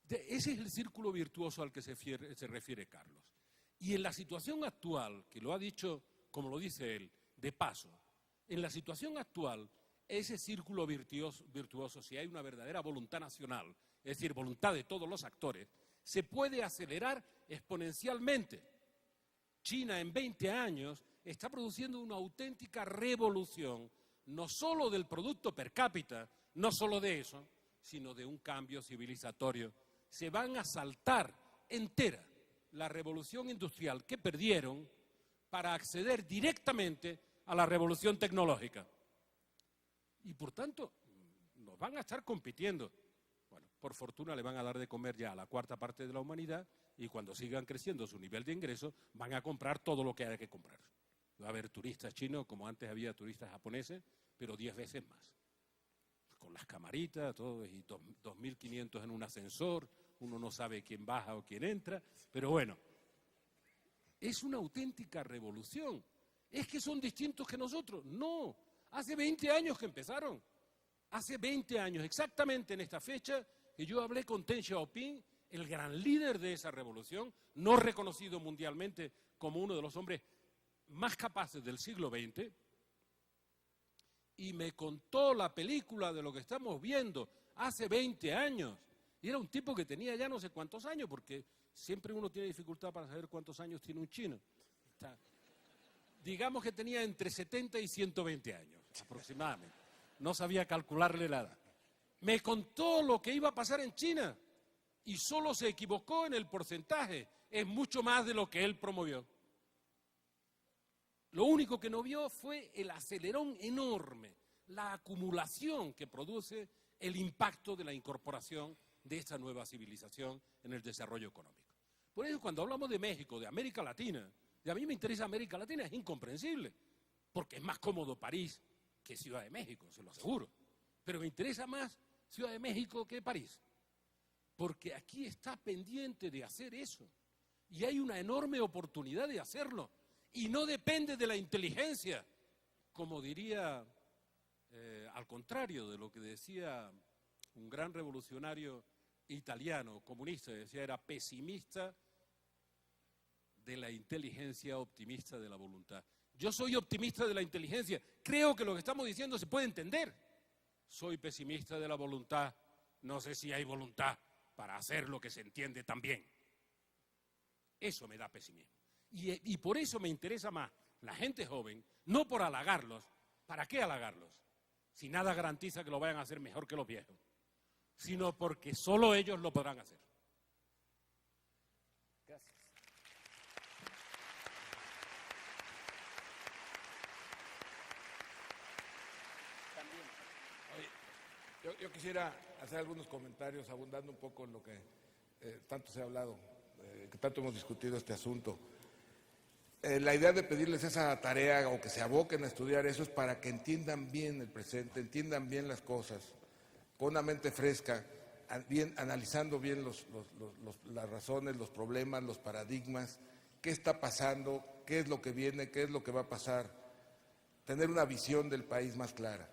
Ese es el círculo virtuoso al que se refiere Carlos. Y en la situación actual, que lo ha dicho, como lo dice él, de paso, en la situación actual, ese círculo virtuoso, si hay una verdadera voluntad nacional, es decir, voluntad de todos los actores, se puede acelerar exponencialmente. China en 20 años está produciendo una auténtica revolución, no solo del producto per cápita, no solo de eso, sino de un cambio civilizatorio. Se van a saltar entera la revolución industrial que perdieron para acceder directamente a la revolución tecnológica. Y por tanto, nos van a estar compitiendo. Bueno, por fortuna le van a dar de comer ya a la cuarta parte de la humanidad y cuando sigan creciendo su nivel de ingresos van a comprar todo lo que haya que comprar. Va a haber turistas chinos como antes había turistas japoneses, pero 10 veces más. Con las camaritas, todo, y 2.500 en un ascensor, uno no sabe quién baja o quién entra, pero bueno, es una auténtica revolución. ¿Es que son distintos que nosotros? No, hace 20 años que empezaron. Hace 20 años, exactamente en esta fecha, que yo hablé con Deng Xiaoping, el gran líder de esa revolución, no reconocido mundialmente como uno de los hombres más capaces del siglo XX, y me contó la película de lo que estamos viendo hace 20 años. Y era un tipo que tenía ya no sé cuántos años, porque siempre uno tiene dificultad para saber cuántos años tiene un chino. Digamos que tenía entre 70 y 120 años, aproximadamente. No sabía calcularle la edad. Me contó lo que iba a pasar en China y solo se equivocó en el porcentaje. Es mucho más de lo que él promovió. Lo único que no vio fue el acelerón enorme, la acumulación que produce el impacto de la incorporación de esta nueva civilización en el desarrollo económico. Por eso cuando hablamos de México, de América Latina, y a mí me interesa América Latina, es incomprensible, porque es más cómodo París que Ciudad de México, se lo aseguro. Pero me interesa más Ciudad de México que París, porque aquí está pendiente de hacer eso, y hay una enorme oportunidad de hacerlo. Y no depende de la inteligencia, como diría, al contrario de lo que decía un gran revolucionario italiano, comunista, decía era pesimista de la inteligencia, optimista de la voluntad. Yo soy optimista de la inteligencia. Creo que lo que estamos diciendo se puede entender. Soy pesimista de la voluntad. No sé si hay voluntad para hacer lo que se entiende también. Eso me da pesimismo. Y por eso me interesa más la gente joven, no por halagarlos. ¿Para qué halagarlos? Si nada garantiza que lo vayan a hacer mejor que los viejos, sino porque solo ellos lo podrán hacer. Gracias. Yo quisiera hacer algunos comentarios abundando un poco en lo que tanto se ha hablado, que tanto hemos discutido este asunto. La idea de pedirles esa tarea o que se aboquen a estudiar eso es para que entiendan bien el presente, entiendan bien las cosas, con una mente fresca, analizando bien las razones, los problemas, los paradigmas, qué está pasando, qué es lo que viene, qué es lo que va a pasar, tener una visión del país más clara.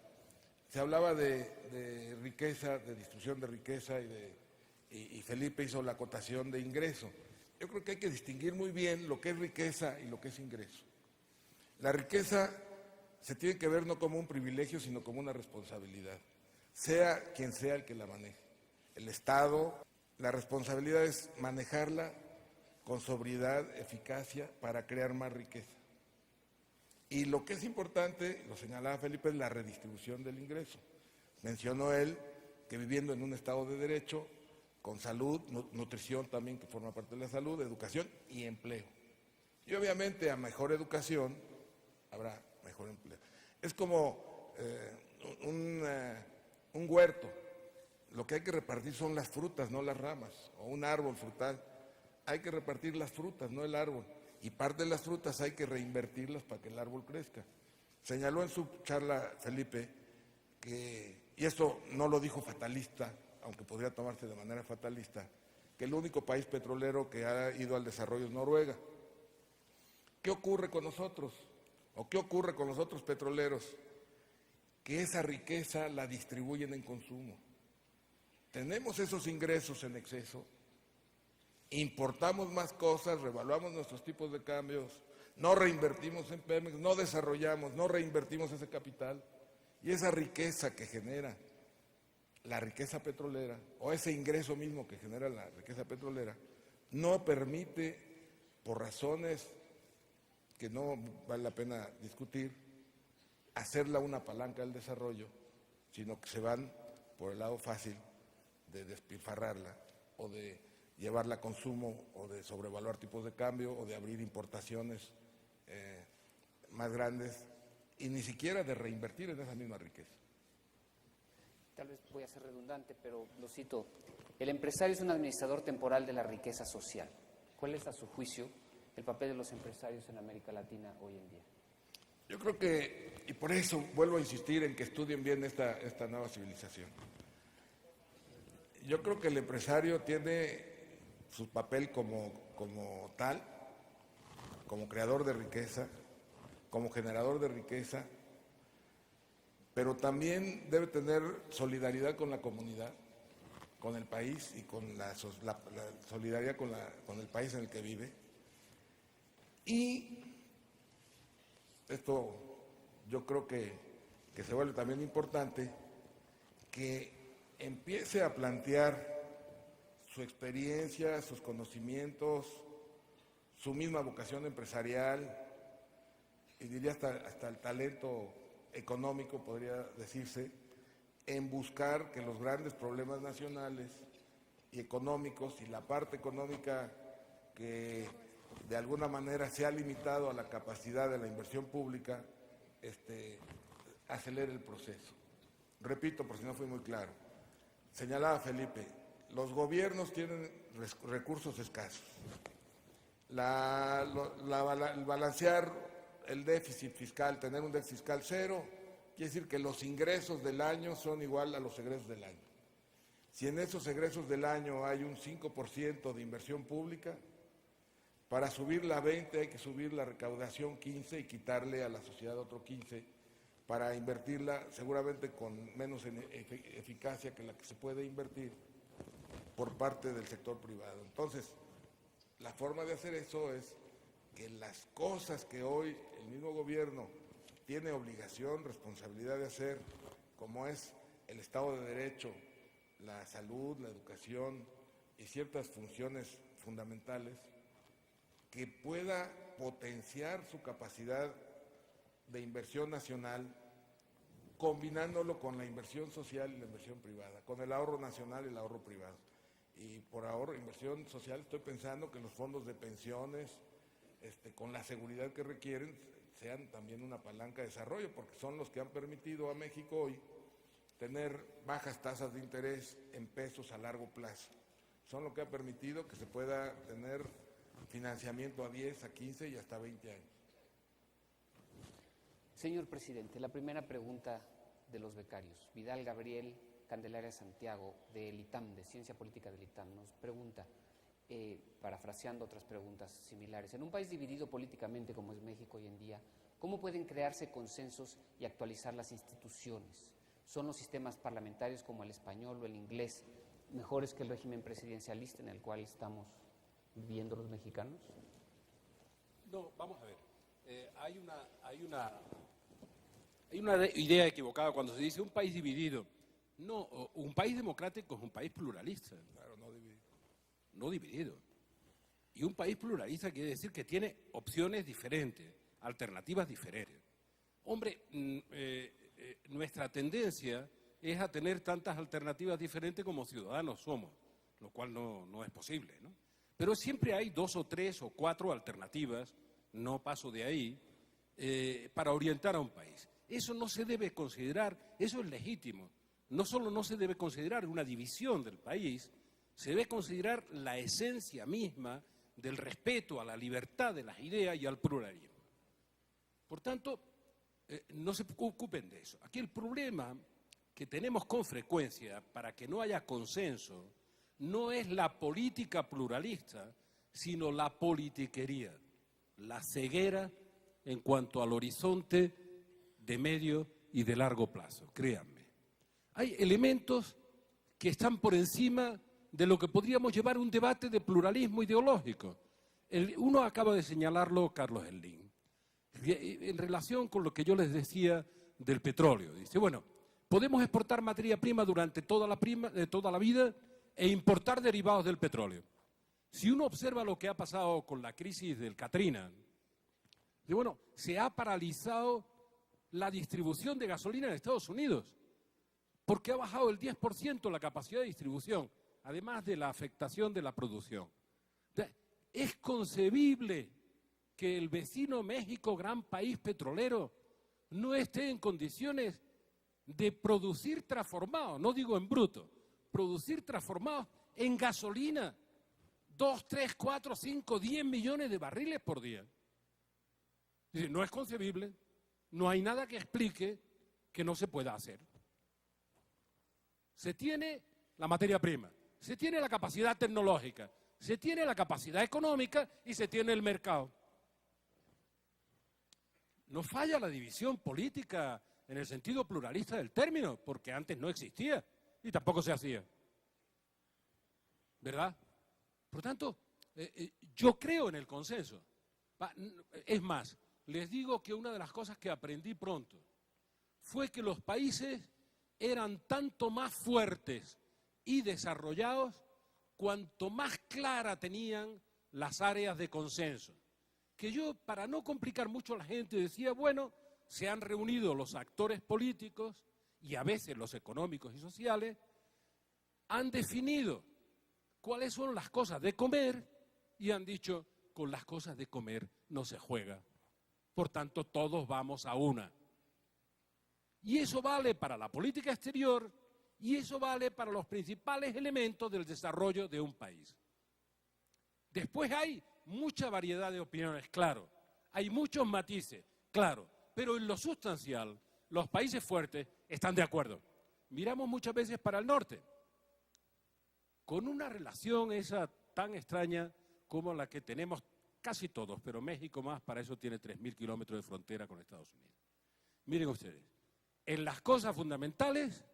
Se hablaba de riqueza, de distribución de riqueza y Felipe hizo la acotación de ingreso. Yo creo que hay que distinguir muy bien lo que es riqueza y lo que es ingreso. La riqueza se tiene que ver no como un privilegio, sino como una responsabilidad, sea quien sea el que la maneje. El Estado, la responsabilidad es manejarla con sobriedad, eficacia, para crear más riqueza. Y lo que es importante, lo señalaba Felipe, es la redistribución del ingreso. Mencionó él que viviendo en un Estado de Derecho, con salud, nutrición también, que forma parte de la salud, educación y empleo. Y obviamente a mejor educación habrá mejor empleo. Es como un huerto. Lo que hay que repartir son las frutas, no las ramas, o un árbol frutal. Hay que repartir las frutas, no el árbol. Y parte de las frutas hay que reinvertirlas para que el árbol crezca. Señaló en su charla Felipe que, y esto no lo dijo fatalista, aunque podría tomarse de manera fatalista, que el único país petrolero que ha ido al desarrollo es Noruega. ¿Qué ocurre con nosotros? ¿O qué ocurre con los otros petroleros? Que esa riqueza la distribuyen en consumo. Tenemos esos ingresos en exceso, importamos más cosas, revaluamos nuestros tipos de cambios, no reinvertimos en Pemex, no desarrollamos, no reinvertimos ese capital, y esa riqueza que genera la riqueza petrolera, o ese ingreso mismo que genera la riqueza petrolera, no permite, por razones que no vale la pena discutir, hacerla una palanca del desarrollo, sino que se van por el lado fácil de despilfarrarla, o de llevarla a consumo, o de sobrevaluar tipos de cambio, o de abrir importaciones más grandes, y ni siquiera de reinvertir en esa misma riqueza. Tal vez voy a ser redundante, pero lo cito. El empresario es un administrador temporal de la riqueza social. ¿Cuál es, a su juicio, el papel de los empresarios en América Latina hoy en día? Yo creo que, y por eso vuelvo a insistir en que estudien bien esta nueva civilización. Yo creo que el empresario tiene su papel como tal, como creador de riqueza, como generador de riqueza, pero también debe tener solidaridad con la comunidad, con el país y con la solidaridad con el país en el que vive. Y esto yo creo que se vuelve también importante, que empiece a plantear su experiencia, sus conocimientos, su misma vocación empresarial, y diría hasta el talento económico, podría decirse, en buscar que los grandes problemas nacionales y económicos, y la parte económica que de alguna manera se ha limitado a la capacidad de la inversión pública, acelere el proceso. Repito, por si no fui muy claro, señalaba Felipe, los gobiernos tienen recursos escasos. El balancear el déficit fiscal, tener un déficit fiscal cero, quiere decir que los ingresos del año son igual a los egresos del año. Si en esos egresos del año hay un 5% de inversión pública, para subirla a 20 hay que subir la recaudación 15 y quitarle a la sociedad otro 15 para invertirla seguramente con menos eficacia que la que se puede invertir por parte del sector privado. Entonces, la forma de hacer eso es que las cosas que hoy el mismo gobierno tiene obligación, responsabilidad de hacer, como es el Estado de Derecho, la salud, la educación y ciertas funciones fundamentales, que pueda potenciar su capacidad de inversión nacional, combinándolo con la inversión social y la inversión privada, con el ahorro nacional y el ahorro privado. Y por ahorro, inversión social, estoy pensando que los fondos de pensiones, con la seguridad que requieren, sean también una palanca de desarrollo, porque son los que han permitido a México hoy tener bajas tasas de interés en pesos a largo plazo. Son lo que ha permitido que se pueda tener financiamiento a 10, a 15 y hasta 20 años. Señor presidente, la primera pregunta de los becarios. Vidal Gabriel Candelaria Santiago, del ITAM, de Ciencia Política del ITAM, nos pregunta, parafraseando otras preguntas similares, en un país dividido políticamente como es México hoy en día, ¿cómo pueden crearse consensos y actualizar las instituciones? ¿Son los sistemas parlamentarios como el español o el inglés mejores que el régimen presidencialista en el cual estamos viviendo los mexicanos? No, vamos a ver. Hay una idea equivocada cuando se dice un país dividido. No, un país democrático es un país pluralista. Claro, no dividido. No dividido. Y un país pluralista quiere decir que tiene opciones diferentes, alternativas diferentes. Hombre, nuestra tendencia es a tener tantas alternativas diferentes como ciudadanos somos, lo cual no es posible, ¿no? Pero siempre hay 2 o 3 o 4 alternativas, no paso de ahí, para orientar a un país. Eso no se debe considerar, eso es legítimo. No solo no se debe considerar una división del país, se debe considerar la esencia misma del respeto a la libertad de las ideas y al pluralismo. Por tanto, no se ocupen de eso. Aquí el problema que tenemos con frecuencia para que no haya consenso no es la política pluralista, sino la politiquería, la ceguera en cuanto al horizonte de medio y de largo plazo, créanme. Hay elementos que están por encima de lo que podríamos llevar un debate de pluralismo ideológico. Uno acaba de señalarlo Carlos Slim, en relación con lo que yo les decía del petróleo. Dice, bueno, podemos exportar materia prima durante toda la vida e importar derivados del petróleo. Si uno observa lo que ha pasado con la crisis del Katrina, bueno, se ha paralizado la distribución de gasolina en Estados Unidos, porque ha bajado el 10% la capacidad de distribución, además de la afectación de la producción. Es concebible que el vecino México, gran país petrolero, no esté en condiciones de producir transformados, no digo en bruto, producir transformados en gasolina, 2, 3, 4, 5, 10 millones de barriles por día. Dice, no es concebible, no hay nada que explique que no se pueda hacer. Se tiene la materia prima, se tiene la capacidad tecnológica, se tiene la capacidad económica y se tiene el mercado. No falla la división política en el sentido pluralista del término, porque antes no existía y tampoco se hacía. ¿Verdad? Por tanto, yo creo en el consenso. Es más, les digo que una de las cosas que aprendí pronto fue que los países eran tanto más fuertes y desarrollados cuanto más clara tenían las áreas de consenso. Que yo, para no complicar mucho a la gente, decía, bueno, se han reunido los actores políticos y a veces los económicos y sociales, han definido cuáles son las cosas de comer y han dicho, con las cosas de comer no se juega. Por tanto, todos vamos a una. Y eso vale para la política exterior y eso vale para los principales elementos del desarrollo de un país. Después hay mucha variedad de opiniones, claro. Hay muchos matices, claro. Pero en lo sustancial, los países fuertes están de acuerdo. Miramos muchas veces para el norte, con una relación esa tan extraña como la que tenemos casi todos, pero México más, para eso tiene 3.000 kilómetros de frontera con Estados Unidos. Miren ustedes, en las cosas fundamentales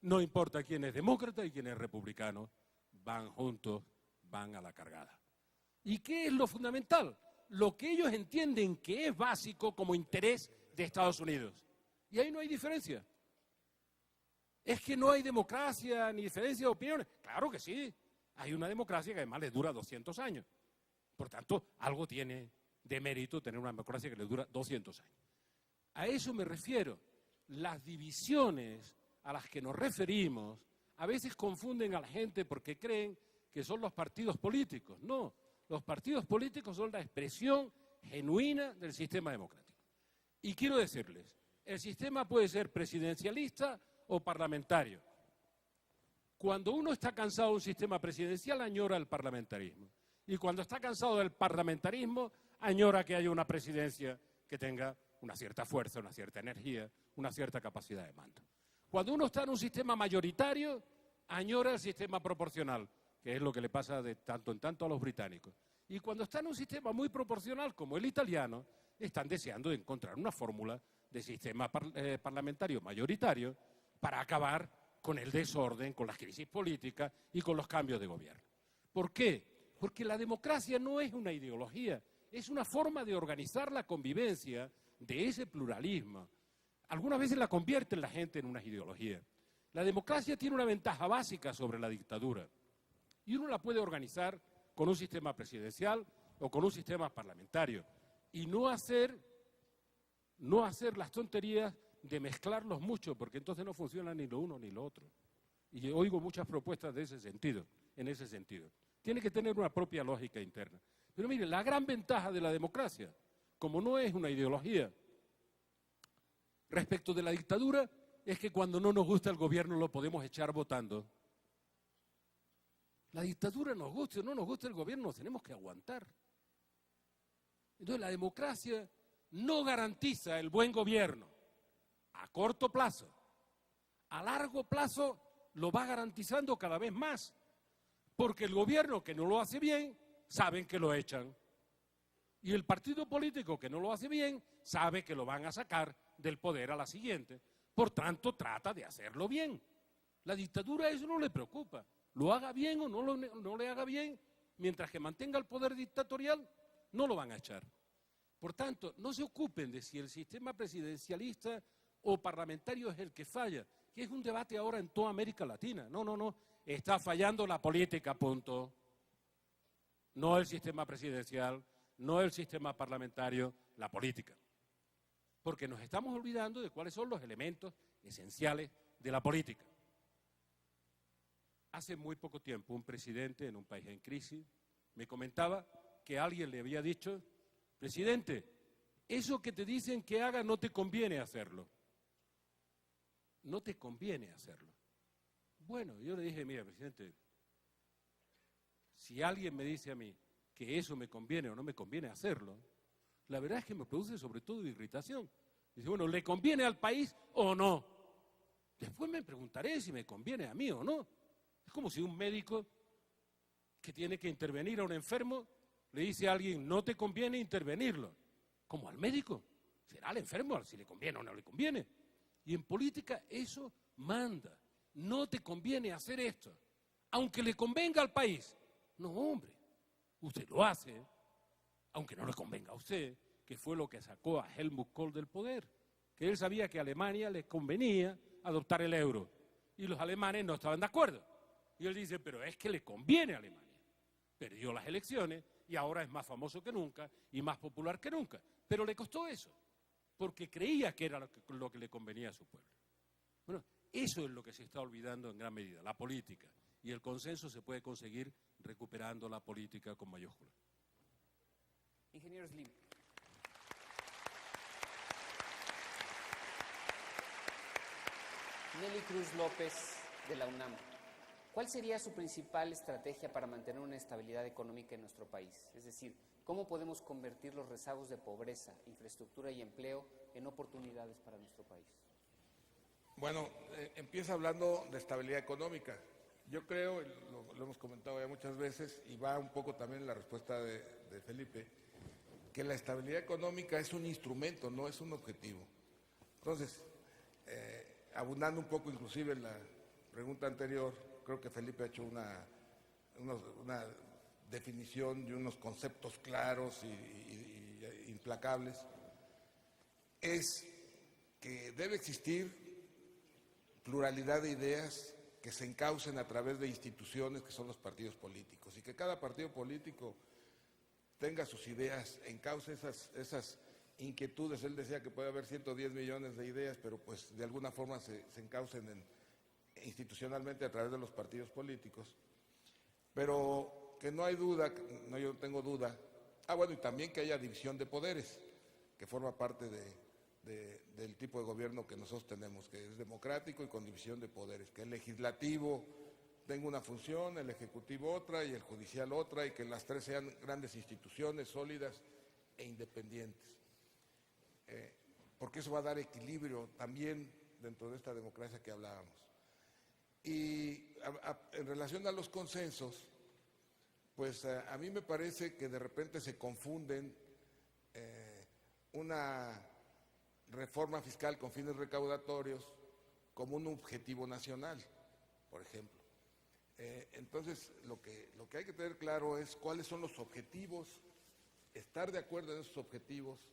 no importa quién es demócrata y quién es republicano, van juntos, van a la cargada. ¿Y qué es lo fundamental? lo que ellos entienden que es básico como interés de Estados Unidos. Y ahí no hay diferencia. ¿Es que no hay democracia ni diferencia de opiniones? Claro que sí. Hay una democracia que además les dura 200 años. Por tanto, algo tiene de mérito tener una democracia que les dura 200 años. A eso me refiero. Las divisiones a las que nos referimos a veces confunden a la gente porque creen que son los partidos políticos. No, los partidos políticos son la expresión genuina del sistema democrático. Y quiero decirles, el sistema puede ser presidencialista o parlamentario. Cuando uno está cansado de un sistema presidencial, añora el parlamentarismo. Y cuando está cansado del parlamentarismo, añora que haya una presidencia que tenga una cierta fuerza, una cierta energía, una cierta capacidad de mando. Cuando uno está en un sistema mayoritario, añora el sistema proporcional, que es lo que le pasa de tanto en tanto a los británicos. Y cuando está en un sistema muy proporcional, como el italiano, están deseando encontrar una fórmula de sistema parlamentario mayoritario para acabar con el desorden, con las crisis políticas y con los cambios de gobierno. ¿Por qué? Porque la democracia no es una ideología, es una forma de organizar la convivencia de ese pluralismo. Algunas veces la convierten la gente en una ideología. La democracia tiene una ventaja básica sobre la dictadura y uno la puede organizar con un sistema presidencial o con un sistema parlamentario y no hacer las tonterías de mezclarlos mucho, porque entonces no funciona ni lo uno ni lo otro. Y oigo muchas propuestas de ese sentido, en ese sentido. Tiene que tener una propia lógica interna. Pero mire, la gran ventaja de la democracia, como no es una ideología, respecto de la dictadura, es que cuando no nos gusta el gobierno lo podemos echar votando. La dictadura nos guste o no nos guste el gobierno, nos tenemos que aguantar. Entonces la democracia no garantiza el buen gobierno a corto plazo. A largo plazo lo va garantizando cada vez más, porque el gobierno que no lo hace bien, saben que lo echan. Y el partido político que no lo hace bien, sabe que lo van a sacar del poder a la siguiente. Por tanto, trata de hacerlo bien. La dictadura eso no le preocupa. Lo haga bien o no le haga bien, mientras que mantenga el poder dictatorial, no lo van a echar. Por tanto, no se ocupen de si el sistema presidencialista o parlamentario es el que falla, que es un debate ahora en toda América Latina. No. Está fallando la política, punto. No el sistema presidencial, no el sistema parlamentario, la política. Porque nos estamos olvidando de cuáles son los elementos esenciales de la política. Hace muy poco tiempo un presidente en un país en crisis me comentaba que alguien le había dicho: presidente, eso que te dicen que haga no te conviene hacerlo. No te conviene hacerlo. Bueno, yo le dije: mira, presidente, si alguien me dice a mí que eso me conviene o no me conviene hacerlo, la verdad es que me produce sobre todo irritación. Dice: bueno, ¿le conviene al país o no? Después me preguntaré si me conviene a mí o no. Es como si un médico que tiene que intervenir a un enfermo le dice a alguien: no te conviene intervenirlo. Como al médico. Será al enfermo si le conviene o no le conviene. Y en política eso manda. No te conviene hacer esto, aunque le convenga al país. No, hombre, usted lo hace, aunque no le convenga a usted, que fue lo que sacó a Helmut Kohl del poder, que él sabía que a Alemania le convenía adoptar el euro, y los alemanes no estaban de acuerdo. Y él dice: pero es que le conviene a Alemania. Perdió las elecciones y ahora es más famoso que nunca y más popular que nunca. Pero le costó eso, porque creía que era lo que le convenía a su pueblo. Bueno, eso es lo que se está olvidando en gran medida, la política. Y el consenso se puede conseguir recuperando la política con mayúscula. Ingeniero Slim. Nelly Cruz López, de la UNAM. ¿Cuál sería su principal estrategia para mantener una estabilidad económica en nuestro país? Es decir, ¿cómo podemos convertir los rezagos de pobreza, infraestructura y empleo en oportunidades para nuestro país? Bueno, empieza hablando de estabilidad económica. Yo creo, lo hemos comentado ya muchas veces, y va un poco también en la respuesta de Felipe, que la estabilidad económica es un instrumento, no es un objetivo. Entonces, abundando un poco inclusive en la pregunta anterior, creo que Felipe ha hecho una definición de unos conceptos claros y implacables, es que debe existir pluralidad de ideas que se encaucen a través de instituciones que son los partidos políticos, y que cada partido político tenga sus ideas, encauce esas inquietudes. Él decía que puede haber 110 millones de ideas, pero pues de alguna forma se encaucen institucionalmente a través de los partidos políticos. Pero que no hay duda, no, yo no tengo duda. Bueno, y también que haya división de poderes, que forma parte del tipo de gobierno que nosotros tenemos, que es democrático y con división de poderes, que el legislativo tenga una función, el ejecutivo otra y el judicial otra, y que las tres sean grandes instituciones sólidas e independientes. Porque eso va a dar equilibrio también dentro de esta democracia que hablábamos. Y en relación a los consensos, pues a mí me parece que de repente se confunden una reforma fiscal con fines recaudatorios como un objetivo nacional, por ejemplo. Entonces, lo que hay que tener claro es cuáles son los objetivos, estar de acuerdo en esos objetivos.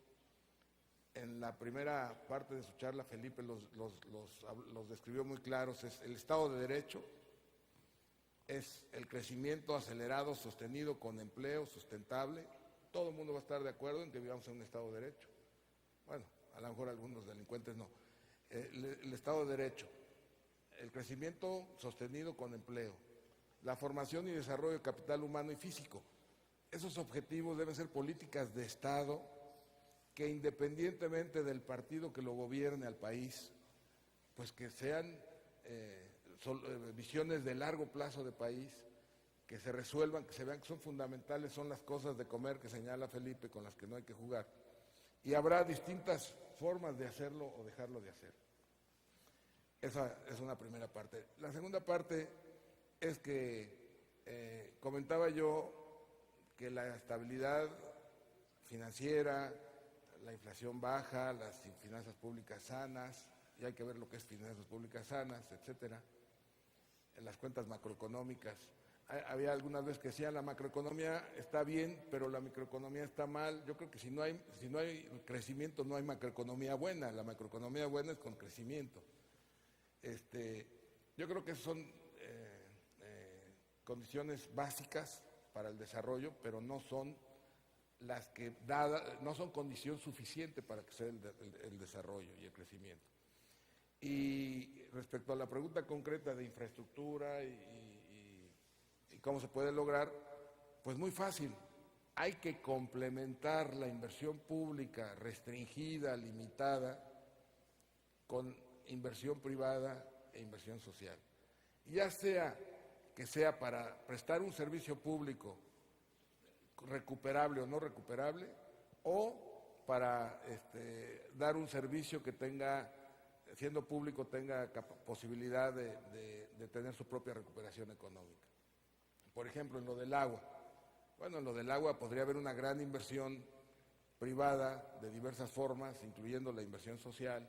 En la primera parte de su charla, Felipe los describió muy claros. Es el Estado de Derecho, es el crecimiento acelerado, sostenido, con empleo sustentable. Todo el mundo va a estar de acuerdo en que vivamos en un Estado de Derecho. Bueno, a lo mejor algunos delincuentes no. El Estado de Derecho, el crecimiento sostenido con empleo, la formación y desarrollo de capital humano y físico. Esos objetivos deben ser políticas de Estado que, independientemente del partido que lo gobierne al país, pues que sean visiones de largo plazo de país, que se resuelvan, que se vean que son fundamentales, son las cosas de comer que señala Felipe, con las que no hay que jugar. Y habrá distintas formas de hacerlo o dejarlo de hacer. Esa es una primera parte. La segunda parte es que comentaba yo que la estabilidad financiera, la inflación baja, las finanzas públicas sanas, y hay que ver lo que es finanzas públicas sanas, etcétera, en las cuentas macroeconómicas. Había algunas veces que decían la macroeconomía está bien, pero la microeconomía está mal. Yo creo que si no hay crecimiento, no hay macroeconomía buena. La macroeconomía buena es con crecimiento. Yo creo que son condiciones básicas para el desarrollo, pero no son las que no son condición suficiente para que sea el desarrollo y el crecimiento. Y respecto a la pregunta concreta de infraestructura y cómo se puede lograr, pues muy fácil. Hay que complementar la inversión pública restringida, limitada, con inversión privada e inversión social. Ya sea que sea para prestar un servicio público recuperable o no recuperable, o para dar un servicio que tenga, siendo público, tenga posibilidad de tener su propia recuperación económica. Por ejemplo, en lo del agua. Bueno, en lo del agua podría haber una gran inversión privada de diversas formas, incluyendo la inversión social,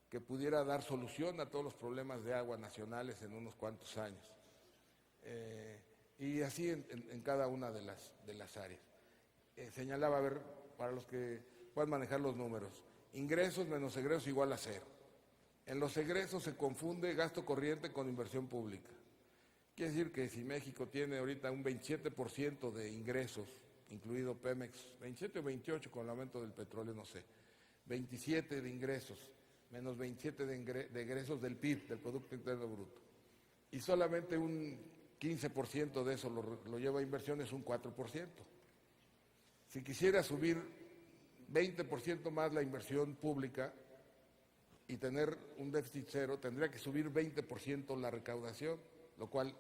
que pudiera dar solución a todos los problemas de agua nacionales en unos cuantos años. Y así en cada una de las áreas. Señalaba, a ver, para los que puedan manejar los números, ingresos menos egresos igual a cero. En los egresos se confunde gasto corriente con inversión pública. Quiere decir que si México tiene ahorita un 27% de ingresos, incluido Pemex, 27 o 28 con el aumento del petróleo, no sé, 27 de ingresos, menos 27 de egresos del PIB, del Producto Interno Bruto, y solamente un 15% de eso lo lleva a inversiones, un 4%. Si quisiera subir 20% más la inversión pública y tener un déficit cero, tendría que subir 20% la recaudación, lo cual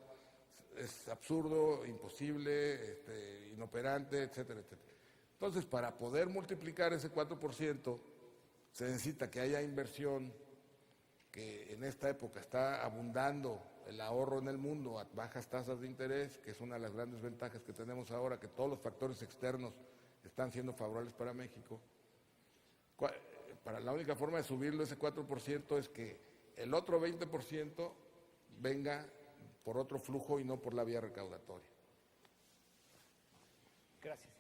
es absurdo, imposible, inoperante, etcétera, etcétera. Entonces, para poder multiplicar ese 4%, se necesita que haya inversión, que en esta época está abundando el ahorro en el mundo a bajas tasas de interés, que es una de las grandes ventajas que tenemos ahora, que todos los factores externos están siendo favorables para México. La única forma de subirlo ese 4% es que el otro 20% venga por otro flujo y no por la vía recaudatoria. Gracias.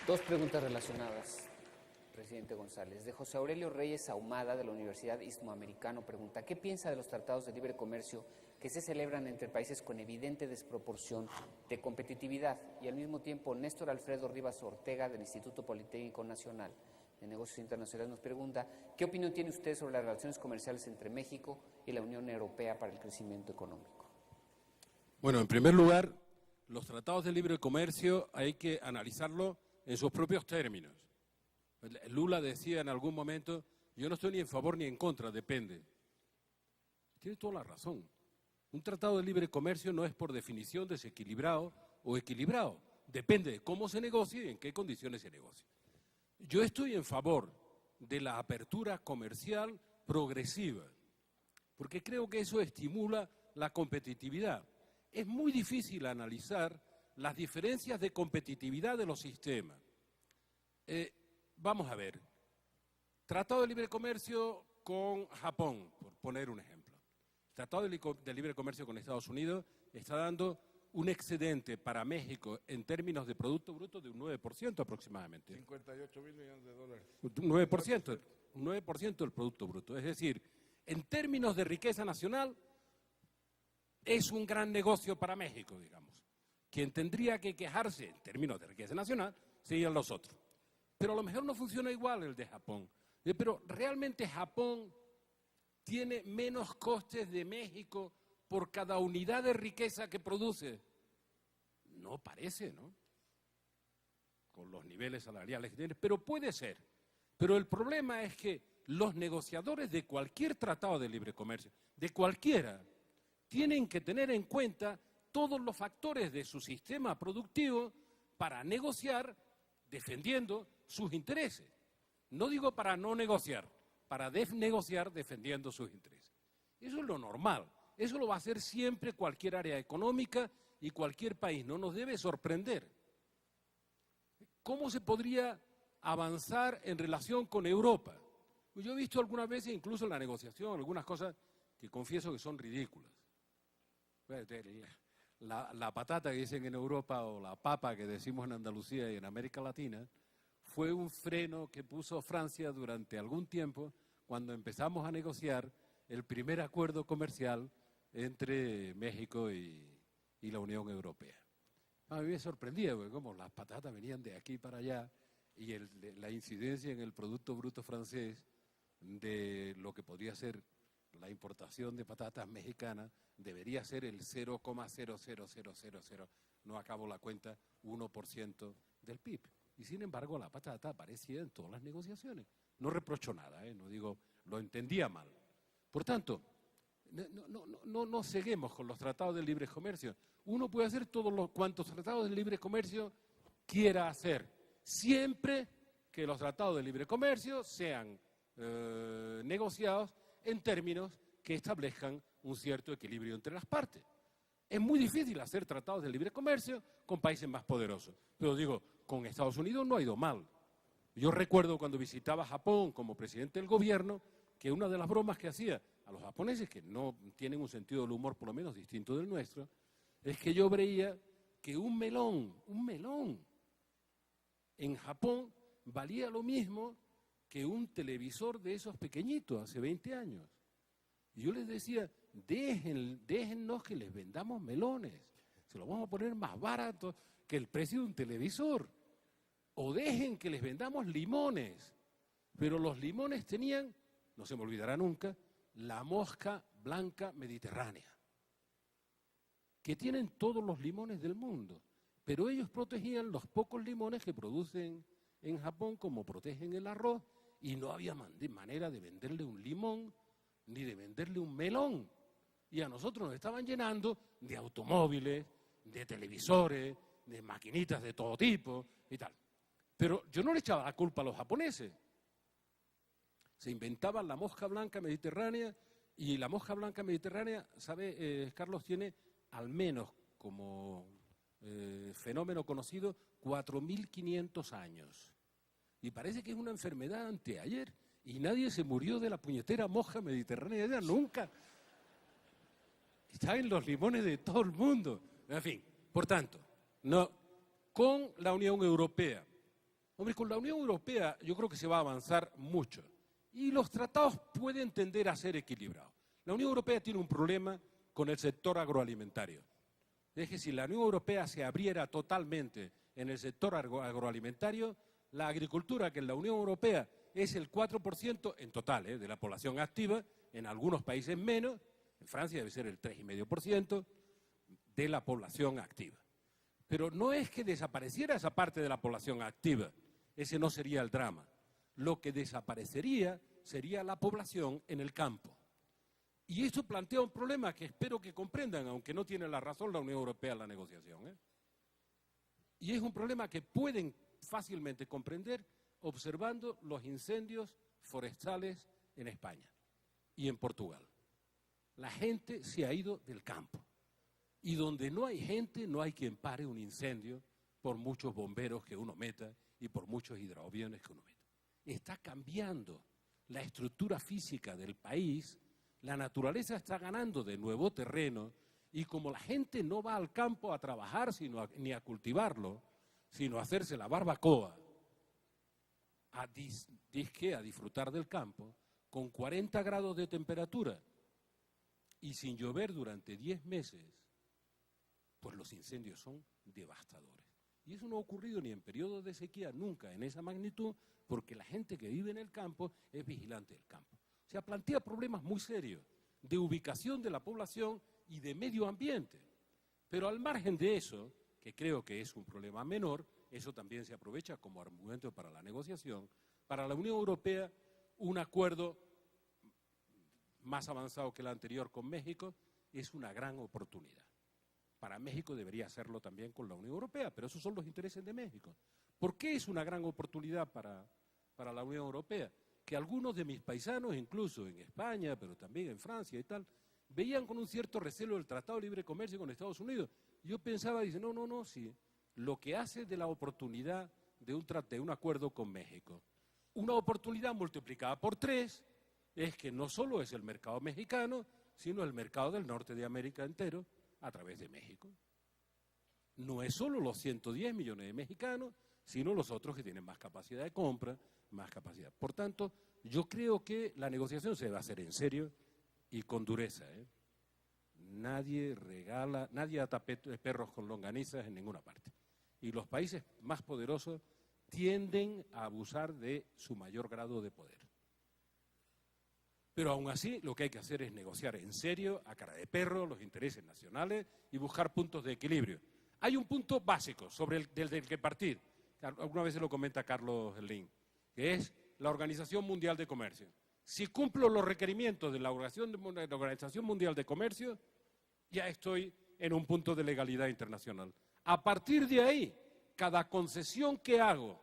Dos preguntas relacionadas, presidente González. De José Aurelio Reyes Ahumada, de la Universidad Hispanoamericana, pregunta: ¿qué piensa de los tratados de libre comercio que se celebran entre países con evidente desproporción de competitividad? Y al mismo tiempo, Néstor Alfredo Rivas Ortega, del Instituto Politécnico Nacional de Negocios Internacionales, nos pregunta: ¿qué opinión tiene usted sobre las relaciones comerciales entre México y la Unión Europea para el crecimiento económico? Bueno, en primer lugar, los tratados de libre comercio hay que analizarlo en sus propios términos. Lula decía en algún momento: yo no estoy ni en favor ni en contra, depende. Tiene toda la razón. Un tratado de libre comercio no es por definición desequilibrado o equilibrado. Depende de cómo se negocie y en qué condiciones se negocie. Yo estoy en favor de la apertura comercial progresiva, porque creo que eso estimula la competitividad. Es muy difícil analizar las diferencias de competitividad de los sistemas. Vamos a ver, Tratado de Libre Comercio con Japón, por poner un ejemplo. Tratado de Libre Comercio con Estados Unidos está dando un excedente para México en términos de Producto Bruto de un 9% aproximadamente. 58 mil millones de dólares. Un 9% del Producto Bruto. Es decir, en términos de riqueza nacional, es un gran negocio para México, digamos. Quien tendría que quejarse en términos de riqueza nacional serían los otros. Pero a lo mejor no funciona igual el de Japón. Pero realmente Japón tiene menos costes de México por cada unidad de riqueza que produce. No parece, ¿no? Con los niveles salariales que tiene, pero puede ser. Pero el problema es que los negociadores de cualquier tratado de libre comercio, de cualquiera, tienen que tener en cuenta todos los factores de su sistema productivo para negociar defendiendo sus intereses. No digo para no negociar, para negociar defendiendo sus intereses. Eso es lo normal. Eso lo va a hacer siempre cualquier área económica y cualquier país. No nos debe sorprender. ¿Cómo se podría avanzar en relación con Europa? Yo he visto algunas veces, incluso en la negociación, algunas cosas que confieso que son ridículas. La patata que dicen en Europa o la papa que decimos en Andalucía y en América Latina fue un freno que puso Francia durante algún tiempo cuando empezamos a negociar el primer acuerdo comercial entre México y la Unión Europea. A mí me sorprendía, porque como las patatas venían de aquí para allá y la incidencia en el Producto Bruto francés de lo que podría ser la importación de patatas mexicanas debería ser el 0,00000, no acabo la cuenta, 1% del PIB. Y sin embargo la patata aparecía en todas las negociaciones. No reprocho nada, no digo, lo entendía mal. Por tanto, no ceguemos con los tratados de libre comercio. Uno puede hacer cuantos tratados de libre comercio quiera hacer, siempre que los tratados de libre comercio sean negociados en términos que establezcan un cierto equilibrio entre las partes. Es muy difícil hacer tratados de libre comercio con países más poderosos. Pero digo, con Estados Unidos no ha ido mal. Yo recuerdo cuando visitaba Japón como presidente del gobierno, que una de las bromas que hacía a los japoneses, que no tienen un sentido del humor por lo menos distinto del nuestro, es que yo veía que un melón en Japón valía lo mismo que un televisor de esos pequeñitos hace 20 años. Y yo les decía, déjennos que les vendamos melones, se los vamos a poner más barato que el precio de un televisor. O dejen que les vendamos limones. Pero los limones tenían, no se me olvidará nunca, la mosca blanca mediterránea, que tienen todos los limones del mundo. Pero ellos protegían los pocos limones que producen en Japón, como protegen el arroz, y no había manera de venderle un limón ni de venderle un melón. Y a nosotros nos estaban llenando de automóviles, de televisores, de maquinitas de todo tipo y tal. Pero yo no le echaba la culpa a los japoneses. Se inventaban la mosca blanca mediterránea, y la mosca blanca mediterránea, ¿sabe, Carlos? Tiene al menos como fenómeno conocido 4.500 años. Y parece que es una enfermedad anteayer. Y nadie se murió de la puñetera moja mediterránea, nunca. Está en los limones de todo el mundo. En fin, por tanto, no, con la Unión Europea. Hombre, con la Unión Europea yo creo que se va a avanzar mucho. Y los tratados pueden tender a ser equilibrados. La Unión Europea tiene un problema con el sector agroalimentario. Es que si la Unión Europea se abriera totalmente en el sector agroalimentario, la agricultura, que en la Unión Europea es el 4% en total de la población activa, en algunos países menos, en Francia debe ser el 3,5% de la población activa. Pero no es que desapareciera esa parte de la población activa, ese no sería el drama. Lo que desaparecería sería la población en el campo. Y esto plantea un problema que espero que comprendan, aunque no tiene la razón la Unión Europea en la negociación. Y es un problema que pueden fácilmente comprender observando los incendios forestales en España y en Portugal. La gente se ha ido del campo. Y donde no hay gente, no hay quien pare un incendio por muchos bomberos que uno meta y por muchos hidroaviones que uno meta. Está cambiando la estructura física del país, la naturaleza está ganando de nuevo terreno y como la gente no va al campo a trabajar ni a cultivarlo, sino a hacerse la barbacoa, a disfrutar del campo, con 40 grados de temperatura y sin llover durante 10 meses, pues los incendios son devastadores. Y eso no ha ocurrido ni en periodos de sequía, nunca en esa magnitud, porque la gente que vive en el campo es vigilante del campo. O sea, plantea problemas muy serios de ubicación de la población y de medio ambiente. Pero al margen de eso, que creo que es un problema menor, eso también se aprovecha como argumento para la negociación. Para la Unión Europea, un acuerdo más avanzado que el anterior con México es una gran oportunidad. Para México debería serlo también con la Unión Europea, pero esos son los intereses de México. ¿Por qué es una gran oportunidad para la Unión Europea? Que algunos de mis paisanos, incluso en España, pero también en Francia y tal, veían con un cierto recelo el Tratado de Libre Comercio con Estados Unidos. Yo pensaba, dice, no, sí, lo que hace de la oportunidad de un acuerdo con México, una oportunidad multiplicada por 3, es que no solo es el mercado mexicano, sino el mercado del norte de América entero, a través de México. No es solo los 110 millones de mexicanos, sino los otros que tienen más capacidad de compra, más capacidad. Por tanto, yo creo que la negociación se debe hacer en serio y con dureza. Nadie ata perros con longanizas en ninguna parte. Y los países más poderosos tienden a abusar de su mayor grado de poder. Pero aún así lo que hay que hacer es negociar en serio, a cara de perro, los intereses nacionales y buscar puntos de equilibrio. Hay un punto básico del que partir, alguna vez se lo comenta Carlos Lin, que es la Organización Mundial de Comercio. Si cumplo los requerimientos de la Organización Mundial de Comercio, ya estoy en un punto de legalidad internacional. A partir de ahí, cada concesión que hago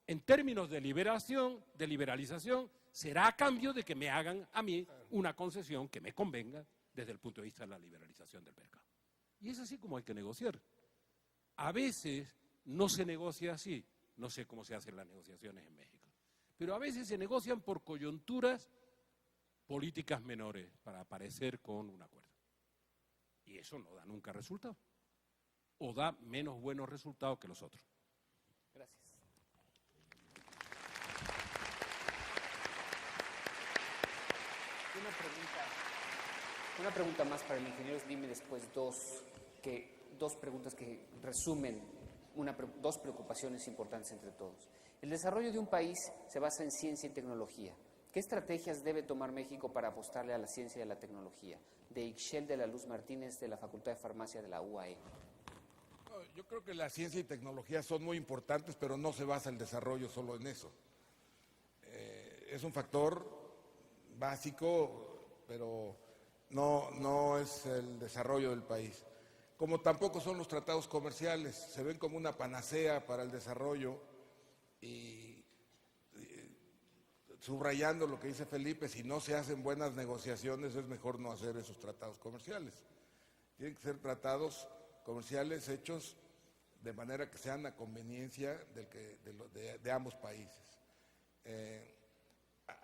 en términos de liberalización, será a cambio de que me hagan a mí una concesión que me convenga desde el punto de vista de la liberalización del mercado. Y es así como hay que negociar. A veces no se negocia así, no sé cómo se hacen las negociaciones en México, pero a veces se negocian por coyunturas políticas menores para aparecer con un acuerdo. Y eso no da nunca resultado, o da menos buenos resultados que los otros. Gracias. Una pregunta más para el ingeniero Slim y después dos preguntas que resumen dos preocupaciones importantes entre todos. El desarrollo de un país se basa en ciencia y tecnología. ¿Qué estrategias debe tomar México para apostarle a la ciencia y a la tecnología? De Ixchel de la Luz Martínez, de la Facultad de Farmacia de la UAE. Yo creo que la ciencia y tecnología son muy importantes, pero no se basa el desarrollo solo en eso. Es un factor básico, pero no es el desarrollo del país. Como tampoco son los tratados comerciales, se ven como una panacea para el desarrollo y subrayando lo que dice Felipe, si no se hacen buenas negociaciones es mejor no hacer esos tratados comerciales. Tienen que ser tratados comerciales hechos de manera que sean a conveniencia de ambos países.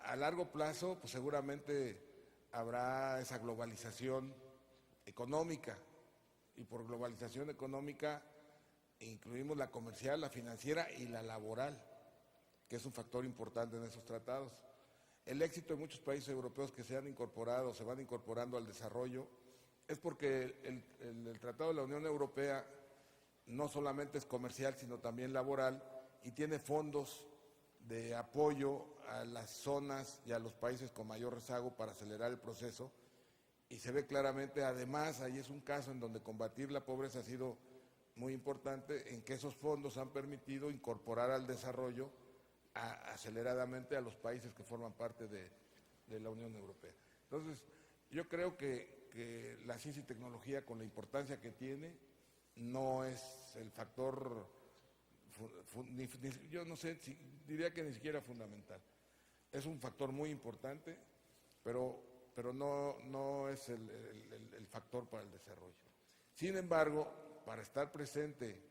A largo plazo, pues seguramente habrá esa globalización económica, y por globalización económica incluimos la comercial, la financiera y la laboral, que es un factor importante en esos tratados. El éxito de muchos países europeos que se han incorporado, se van incorporando al desarrollo, es porque el Tratado de la Unión Europea no solamente es comercial, sino también laboral, y tiene fondos de apoyo a las zonas y a los países con mayor rezago para acelerar el proceso, y se ve claramente, además, ahí es un caso en donde combatir la pobreza ha sido muy importante, en que esos fondos han permitido incorporar al desarrollo aceleradamente a los países que forman parte de la Unión Europea. Entonces, yo creo que la ciencia y tecnología, con la importancia que tiene, no es el factor, yo no sé, diría que ni siquiera fundamental. Es un factor muy importante, pero no es el factor para el desarrollo. Sin embargo, para estar presente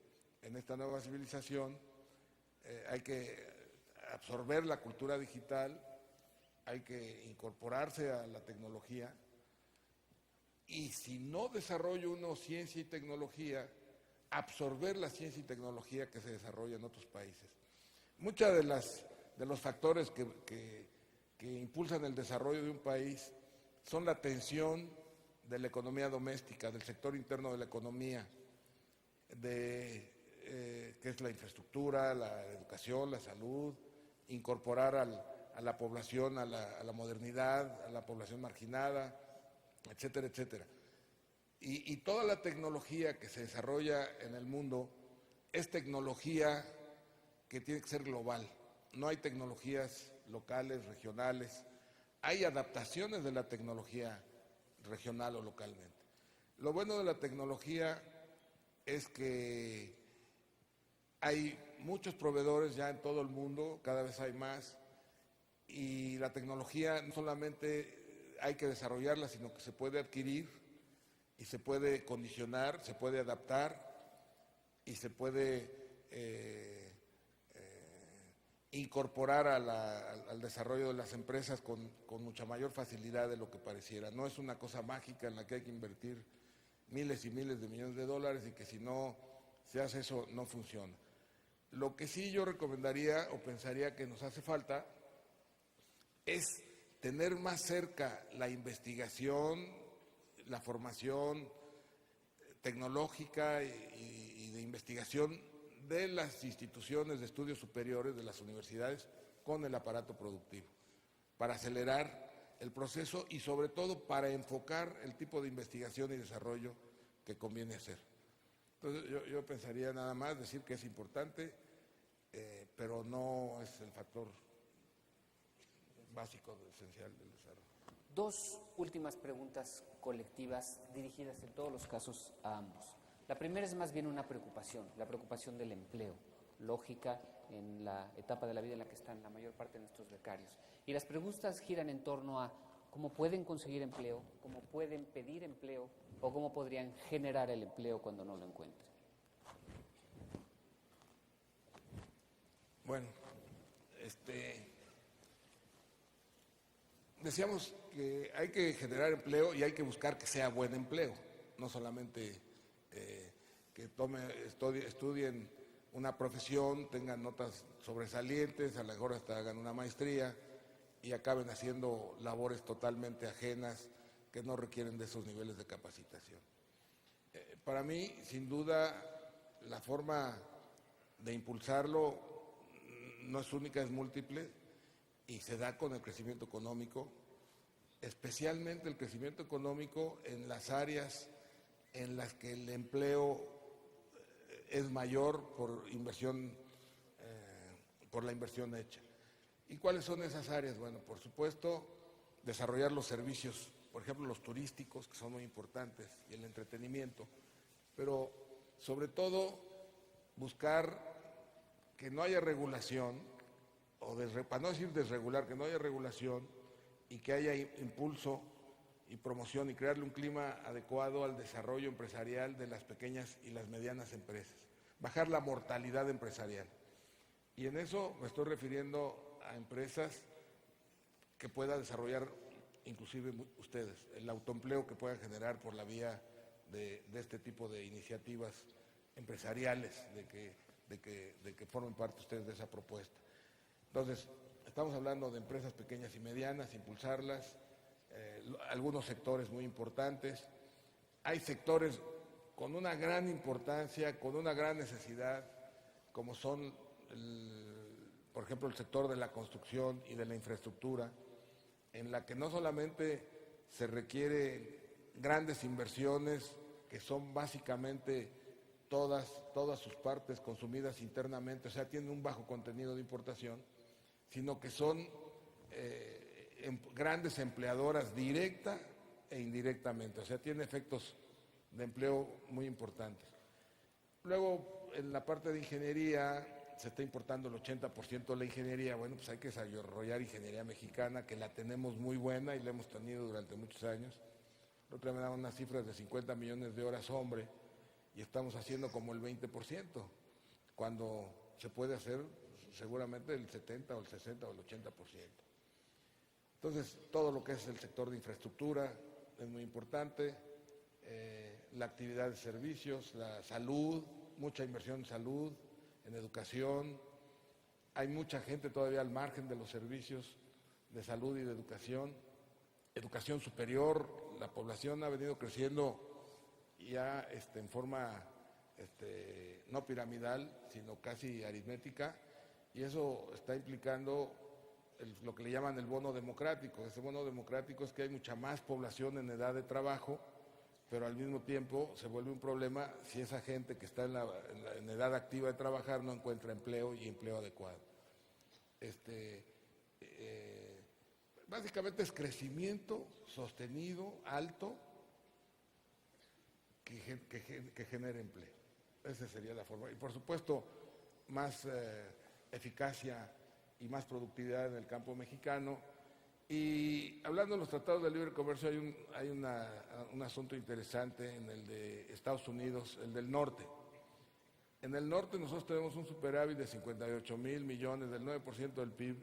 en esta nueva civilización, hay que absorber la cultura digital, hay que incorporarse a la tecnología, y si no desarrollo uno ciencia y tecnología, absorber la ciencia y tecnología que se desarrolla en otros países. Muchos de los factores que impulsan el desarrollo de un país son la tensión de la economía doméstica, del sector interno de la economía, que es la infraestructura, la educación, la salud, incorporar a la población a la modernidad, a la población marginada, etcétera, etcétera. Y toda la tecnología que se desarrolla en el mundo es tecnología que tiene que ser global. No hay tecnologías locales, regionales. Hay adaptaciones de la tecnología regional o localmente. Lo bueno de la tecnología es que hay muchos proveedores ya en todo el mundo, cada vez hay más, y la tecnología no solamente hay que desarrollarla, sino que se puede adquirir y se puede condicionar, se puede adaptar y se puede incorporar al desarrollo de las empresas con mucha mayor facilidad de lo que pareciera. No es una cosa mágica en la que hay que invertir miles y miles de millones de dólares y que si no se hace eso no funciona. Lo que sí yo recomendaría o pensaría que nos hace falta es tener más cerca la investigación, la formación tecnológica y de investigación de las instituciones de estudios superiores, de las universidades, con el aparato productivo, para acelerar el proceso y sobre todo para enfocar el tipo de investigación y desarrollo que conviene hacer. Entonces yo pensaría nada más decir que es importante, pero no es el factor básico, esencial del desarrollo. Dos últimas preguntas colectivas dirigidas en todos los casos a ambos. La primera es más bien una preocupación, la preocupación del empleo, lógica en la etapa de la vida en la que están la mayor parte de nuestros becarios. Y las preguntas giran en torno a cómo pueden conseguir empleo, cómo pueden pedir empleo o cómo podrían generar el empleo cuando no lo encuentren. Bueno, decíamos que hay que generar empleo y hay que buscar que sea buen empleo, no solamente que estudien una profesión, tengan notas sobresalientes, a lo mejor hasta hagan una maestría y acaben haciendo labores totalmente ajenas que no requieren de esos niveles de capacitación. Para mí, sin duda, la forma de impulsarlo no es única, es múltiple y se da con el crecimiento económico, especialmente el crecimiento económico en las áreas en las que el empleo es mayor por inversión, por la inversión hecha. ¿Y cuáles son esas áreas? Bueno, por supuesto, desarrollar los servicios, por ejemplo, los turísticos, que son muy importantes, y el entretenimiento, pero sobre todo buscar que no haya regulación, para no decir desregular, que no haya regulación y que haya impulso y promoción y crearle un clima adecuado al desarrollo empresarial de las pequeñas y las medianas empresas, bajar la mortalidad empresarial. Y en eso me estoy refiriendo a empresas que pueda desarrollar inclusive ustedes, el autoempleo que puedan generar por la vía de este tipo de iniciativas empresariales, de que formen parte ustedes de esa propuesta. Entonces, estamos hablando de empresas pequeñas y medianas, impulsarlas, algunos sectores muy importantes. Hay sectores con una gran importancia, con una gran necesidad, como son, por ejemplo, el sector de la construcción y de la infraestructura, en la que no solamente se requieren grandes inversiones, que son básicamente todas sus partes consumidas internamente, o sea, tienen un bajo contenido de importación, sino que son grandes empleadoras directa e indirectamente, o sea, tiene efectos de empleo muy importantes. Luego, en la parte de ingeniería, se está importando el 80% de la ingeniería. Bueno, pues hay que desarrollar ingeniería mexicana, que la tenemos muy buena y la hemos tenido durante muchos años. La otra me daban unas cifras de 50 millones de horas hombre y estamos haciendo como el 20%, cuando se puede hacer seguramente el 70 o el 60 o el 80%. Entonces, todo lo que es el sector de infraestructura es muy importante, la actividad de servicios, la salud, mucha inversión en salud, en educación. Hay mucha gente todavía al margen de los servicios de salud y de educación. Educación superior, la población ha venido creciendo ya en forma no piramidal, sino casi aritmética, y eso está implicando lo que le llaman el bono democrático. Ese bono democrático es que hay mucha más población en edad de trabajo, pero al mismo tiempo se vuelve un problema si esa gente que está en edad activa de trabajar no encuentra empleo y empleo adecuado. Básicamente es crecimiento sostenido, alto, que genere empleo. Esa sería la forma. Y por supuesto, más eficacia y más productividad en el campo mexicano. Y hablando de los tratados de libre comercio, hay un asunto interesante en el de Estados Unidos, el del norte. En el norte nosotros tenemos un superávit de 58,000 millones, del 9% del PIB,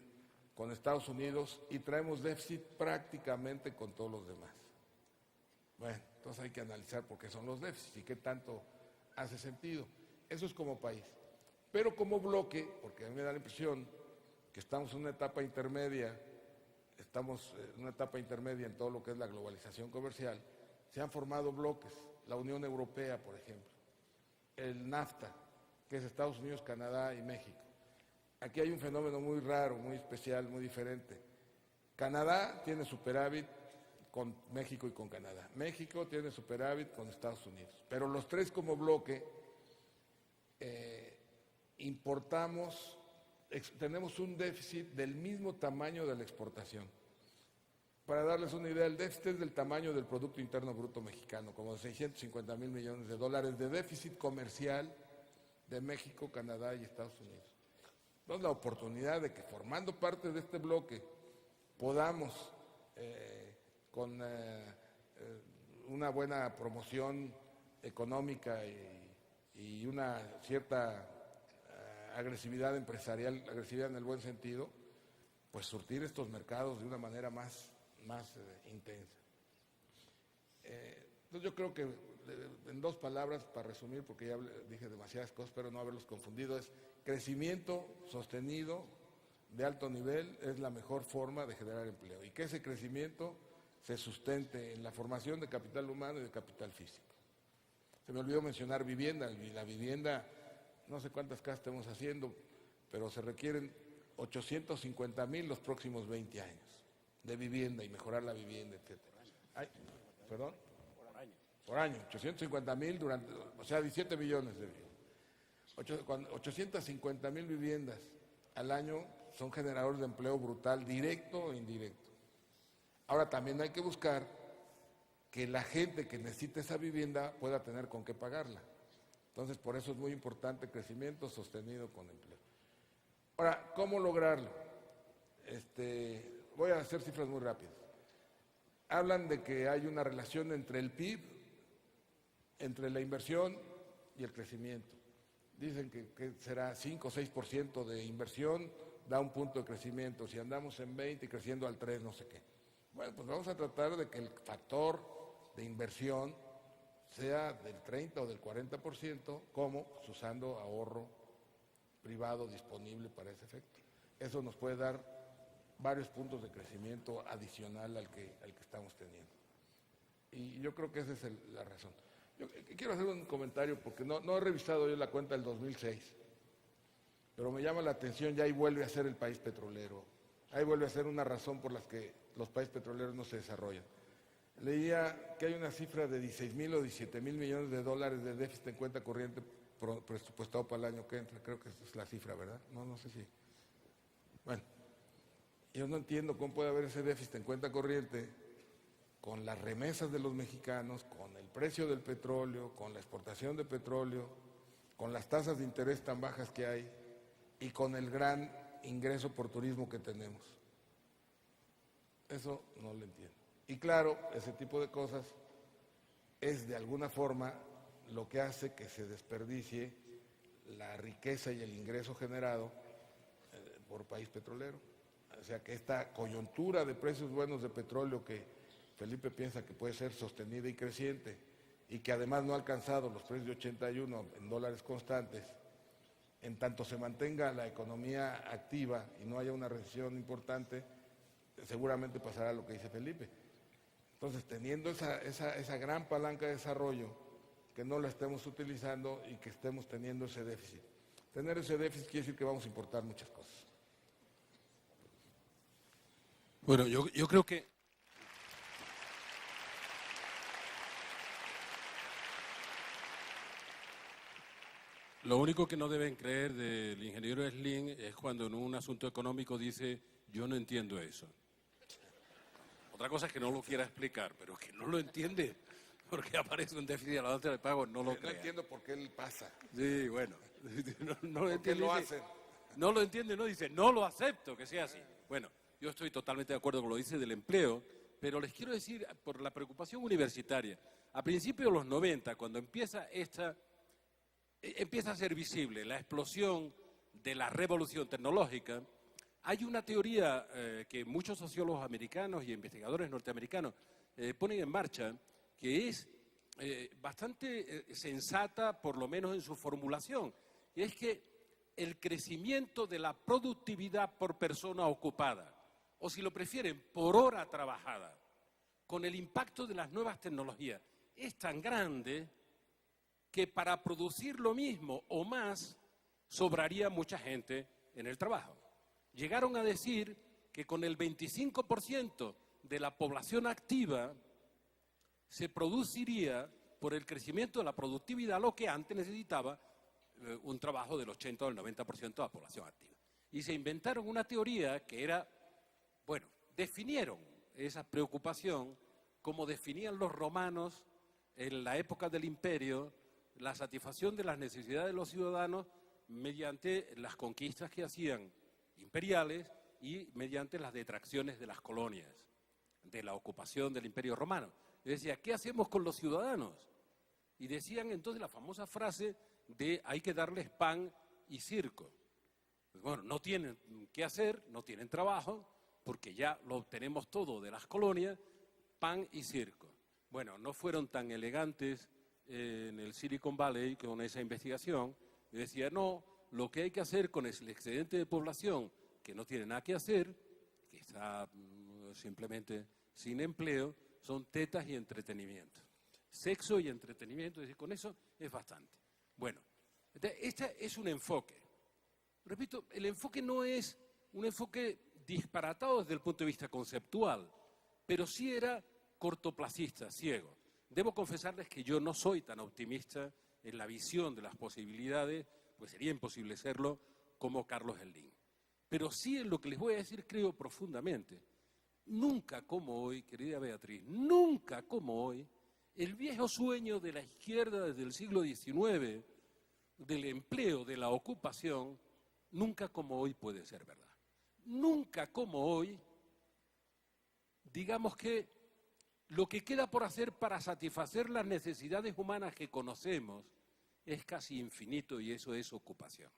con Estados Unidos, y traemos déficit prácticamente con todos los demás. Bueno, entonces hay que analizar por qué son los déficits y qué tanto hace sentido. Eso es como país. Pero como bloque, porque a mí me da la impresión que estamos en una etapa intermedia, en todo lo que es la globalización comercial, se han formado bloques, la Unión Europea, por ejemplo, el NAFTA, que es Estados Unidos, Canadá y México. Aquí hay un fenómeno muy raro, muy especial, muy diferente. Canadá tiene superávit con México y con Canadá. México tiene superávit con Estados Unidos. Pero los tres como bloque importamos, tenemos un déficit del mismo tamaño de la exportación. Para darles una idea, el déficit es del tamaño del Producto Interno Bruto mexicano, como de 650,000 millones de dólares de déficit comercial de México, Canadá y Estados Unidos. Entonces, la oportunidad de que formando parte de este bloque podamos, con una buena promoción económica y una cierta agresividad empresarial, agresividad en el buen sentido, pues surtir estos mercados de una manera más intensa. Entonces yo creo que en dos palabras, para resumir, porque ya dije demasiadas cosas, pero no haberlos confundido, es crecimiento sostenido de alto nivel es la mejor forma de generar empleo, y que ese crecimiento se sustente en la formación de capital humano y de capital físico. Se me olvidó mencionar vivienda. La vivienda, no sé cuántas casas estamos haciendo, pero se requieren 850,000 los próximos 20 años de vivienda y mejorar la vivienda, etc. ¿Perdón? Por año, 850,000 durante, o sea, 17 millones de viviendas. 850,000 viviendas al año son generadores de empleo brutal, directo o indirecto. Ahora también hay que buscar que la gente que necesita esa vivienda pueda tener con qué pagarla. Entonces, por eso es muy importante crecimiento sostenido con empleo. Ahora, ¿cómo lograrlo? Voy a hacer cifras muy rápidas. Hablan de que hay una relación entre el PIB, entre la inversión y el crecimiento. Dicen que será 5 o 6% de inversión, da un punto de crecimiento, si andamos en 20 y creciendo al 3, no sé qué. Bueno, pues vamos a tratar de que el factor de inversión sea del 30 o del 40%, ¿cómo? Pues usando ahorro privado disponible para ese efecto. Eso nos puede dar varios puntos de crecimiento adicional al que estamos teniendo. Y yo creo que esa es la razón. Yo quiero hacer un comentario porque no he revisado yo la cuenta del 2006, pero me llama la atención, ya ahí vuelve a ser el país petrolero, ahí vuelve a ser una razón por la que los países petroleros no se desarrollan. Leía que hay una cifra de 16,000 o 17,000 millones de dólares de déficit en cuenta corriente presupuestado para el año que entra, creo que esa es la cifra, ¿verdad? No sé si. Bueno, yo no entiendo cómo puede haber ese déficit en cuenta corriente con las remesas de los mexicanos, con el precio del petróleo, con la exportación de petróleo, con las tasas de interés tan bajas que hay y con el gran ingreso por turismo que tenemos. Eso no lo entiendo. Y claro, ese tipo de cosas es de alguna forma lo que hace que se desperdicie la riqueza y el ingreso generado por país petrolero. O sea que esta coyuntura de precios buenos de petróleo que Felipe piensa que puede ser sostenida y creciente y que además no ha alcanzado los precios de 81 en dólares constantes, en tanto se mantenga la economía activa y no haya una recesión importante, seguramente pasará lo que dice Felipe. Entonces, teniendo esa gran palanca de desarrollo, que no la estemos utilizando y que estemos teniendo ese déficit. Tener ese déficit quiere decir que vamos a importar muchas cosas. Bueno, yo creo que lo único que no deben creer del ingeniero Slim es cuando en un asunto económico dice yo no entiendo eso. Otra cosa es que no lo quiera explicar, pero que no lo entiende porque aparece un déficit a la balanza de pagos, no lo No crea. entiendo por qué él pasa. Sí, bueno, no lo ¿Por qué entiende. lo Dice, hacen? no lo entiende, no dice, no lo acepto que sea así. Bueno, yo estoy totalmente de acuerdo con lo que dice del empleo, pero les quiero decir, por la preocupación universitaria, a principios de los 90, cuando empieza a ser visible la explosión de la revolución tecnológica, hay una teoría que muchos sociólogos americanos y investigadores norteamericanos ponen en marcha, que es bastante sensata, por lo menos en su formulación, y es que el crecimiento de la productividad por persona ocupada, o si lo prefieren, por hora trabajada, con el impacto de las nuevas tecnologías, es tan grande que para producir lo mismo o más, sobraría mucha gente en el trabajo. Llegaron a decir que con el 25% de la población activa se produciría por el crecimiento de la productividad lo que antes necesitaba un trabajo del 80 o del 90% de la población activa. Y se inventaron una teoría que era, bueno, definieron esa preocupación como definían los romanos en la época del imperio, la satisfacción de las necesidades de los ciudadanos mediante las conquistas que hacían imperiales y mediante las detracciones de las colonias, de la ocupación del Imperio Romano. Y decía, ¿qué hacemos con los ciudadanos? Y decían entonces la famosa frase de hay que darles pan y circo. Pues bueno, no tienen qué hacer, no tienen trabajo, porque ya lo obtenemos todo de las colonias, pan y circo. Bueno, no fueron tan elegantes en el Silicon Valley con esa investigación. Y decía, no, lo que hay que hacer con el excedente de población que no tiene nada que hacer, que está simplemente sin empleo, son tetas y entretenimiento. Sexo y entretenimiento, es decir, con eso es bastante. Bueno, este es un enfoque. Repito, el enfoque no es un enfoque disparatado desde el punto de vista conceptual, pero sí era cortoplacista, ciego. Debo confesarles que yo no soy tan optimista en la visión de las posibilidades, pues sería imposible serlo, como Carlos Slim. Pero sí en lo que les voy a decir creo profundamente. Nunca como hoy, querida Beatriz, nunca como hoy, el viejo sueño de la izquierda desde el siglo XIX, del empleo, de la ocupación, nunca como hoy puede ser verdad. Nunca como hoy, digamos que lo que queda por hacer para satisfacer las necesidades humanas que conocemos es casi infinito y eso es ocupación.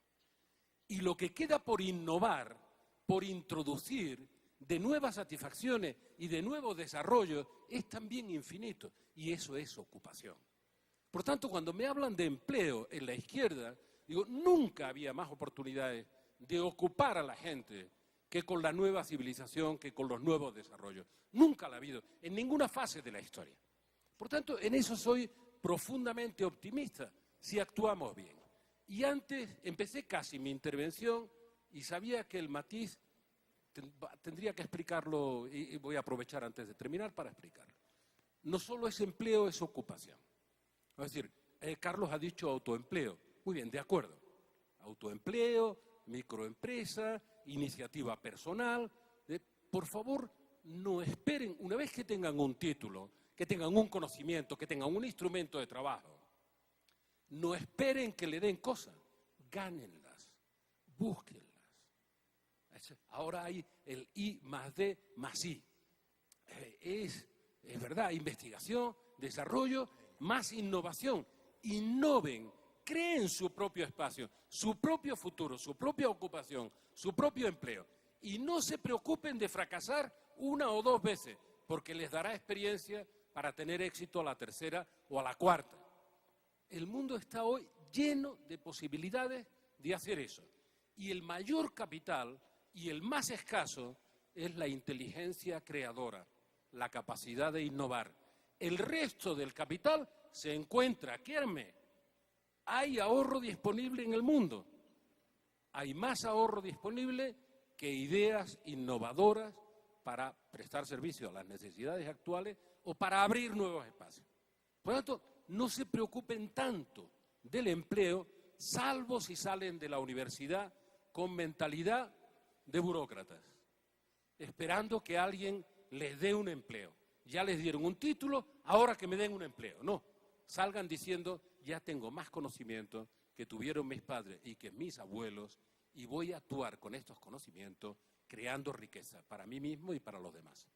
Y lo que queda por innovar por introducir de nuevas satisfacciones y de nuevos desarrollos es también infinito, y eso es ocupación. Por tanto, cuando me hablan de empleo en la izquierda, digo, nunca había más oportunidades de ocupar a la gente que con la nueva civilización, que con los nuevos desarrollos. Nunca la ha habido, en ninguna fase de la historia. Por tanto, en eso soy profundamente optimista, si actuamos bien. Y antes empecé casi mi intervención y sabía que el matiz tendría que explicarlo, y voy a aprovechar antes de terminar para explicarlo. No solo es empleo, es ocupación. Es decir, Carlos ha dicho autoempleo. Muy bien, de acuerdo. Autoempleo, microempresa, iniciativa personal. Por favor, no esperen, una vez que tengan un título, que tengan un conocimiento, que tengan un instrumento de trabajo, no esperen que le den cosas, gánenlas, búsquenlas. Ahora hay el I más D más I. Es verdad, investigación, desarrollo, más innovación. Innoven, creen su propio espacio, su propio futuro, su propia ocupación, su propio empleo. Y no se preocupen de fracasar una o dos veces, porque les dará experiencia para tener éxito a la tercera o a la cuarta. El mundo está hoy lleno de posibilidades de hacer eso. Y el mayor capital y el más escaso es la inteligencia creadora, la capacidad de innovar. El resto del capital se encuentra, créanme, hay ahorro disponible en el mundo. Hay más ahorro disponible que ideas innovadoras para prestar servicio a las necesidades actuales o para abrir nuevos espacios. Por lo tanto, no se preocupen tanto del empleo, salvo si salen de la universidad con mentalidad de burócratas, esperando que alguien les dé un empleo. Ya les dieron un título, ahora que me den un empleo. No, salgan diciendo, ya tengo más conocimiento que tuvieron mis padres y que mis abuelos, y voy a actuar con estos conocimientos creando riqueza para mí mismo y para los demás.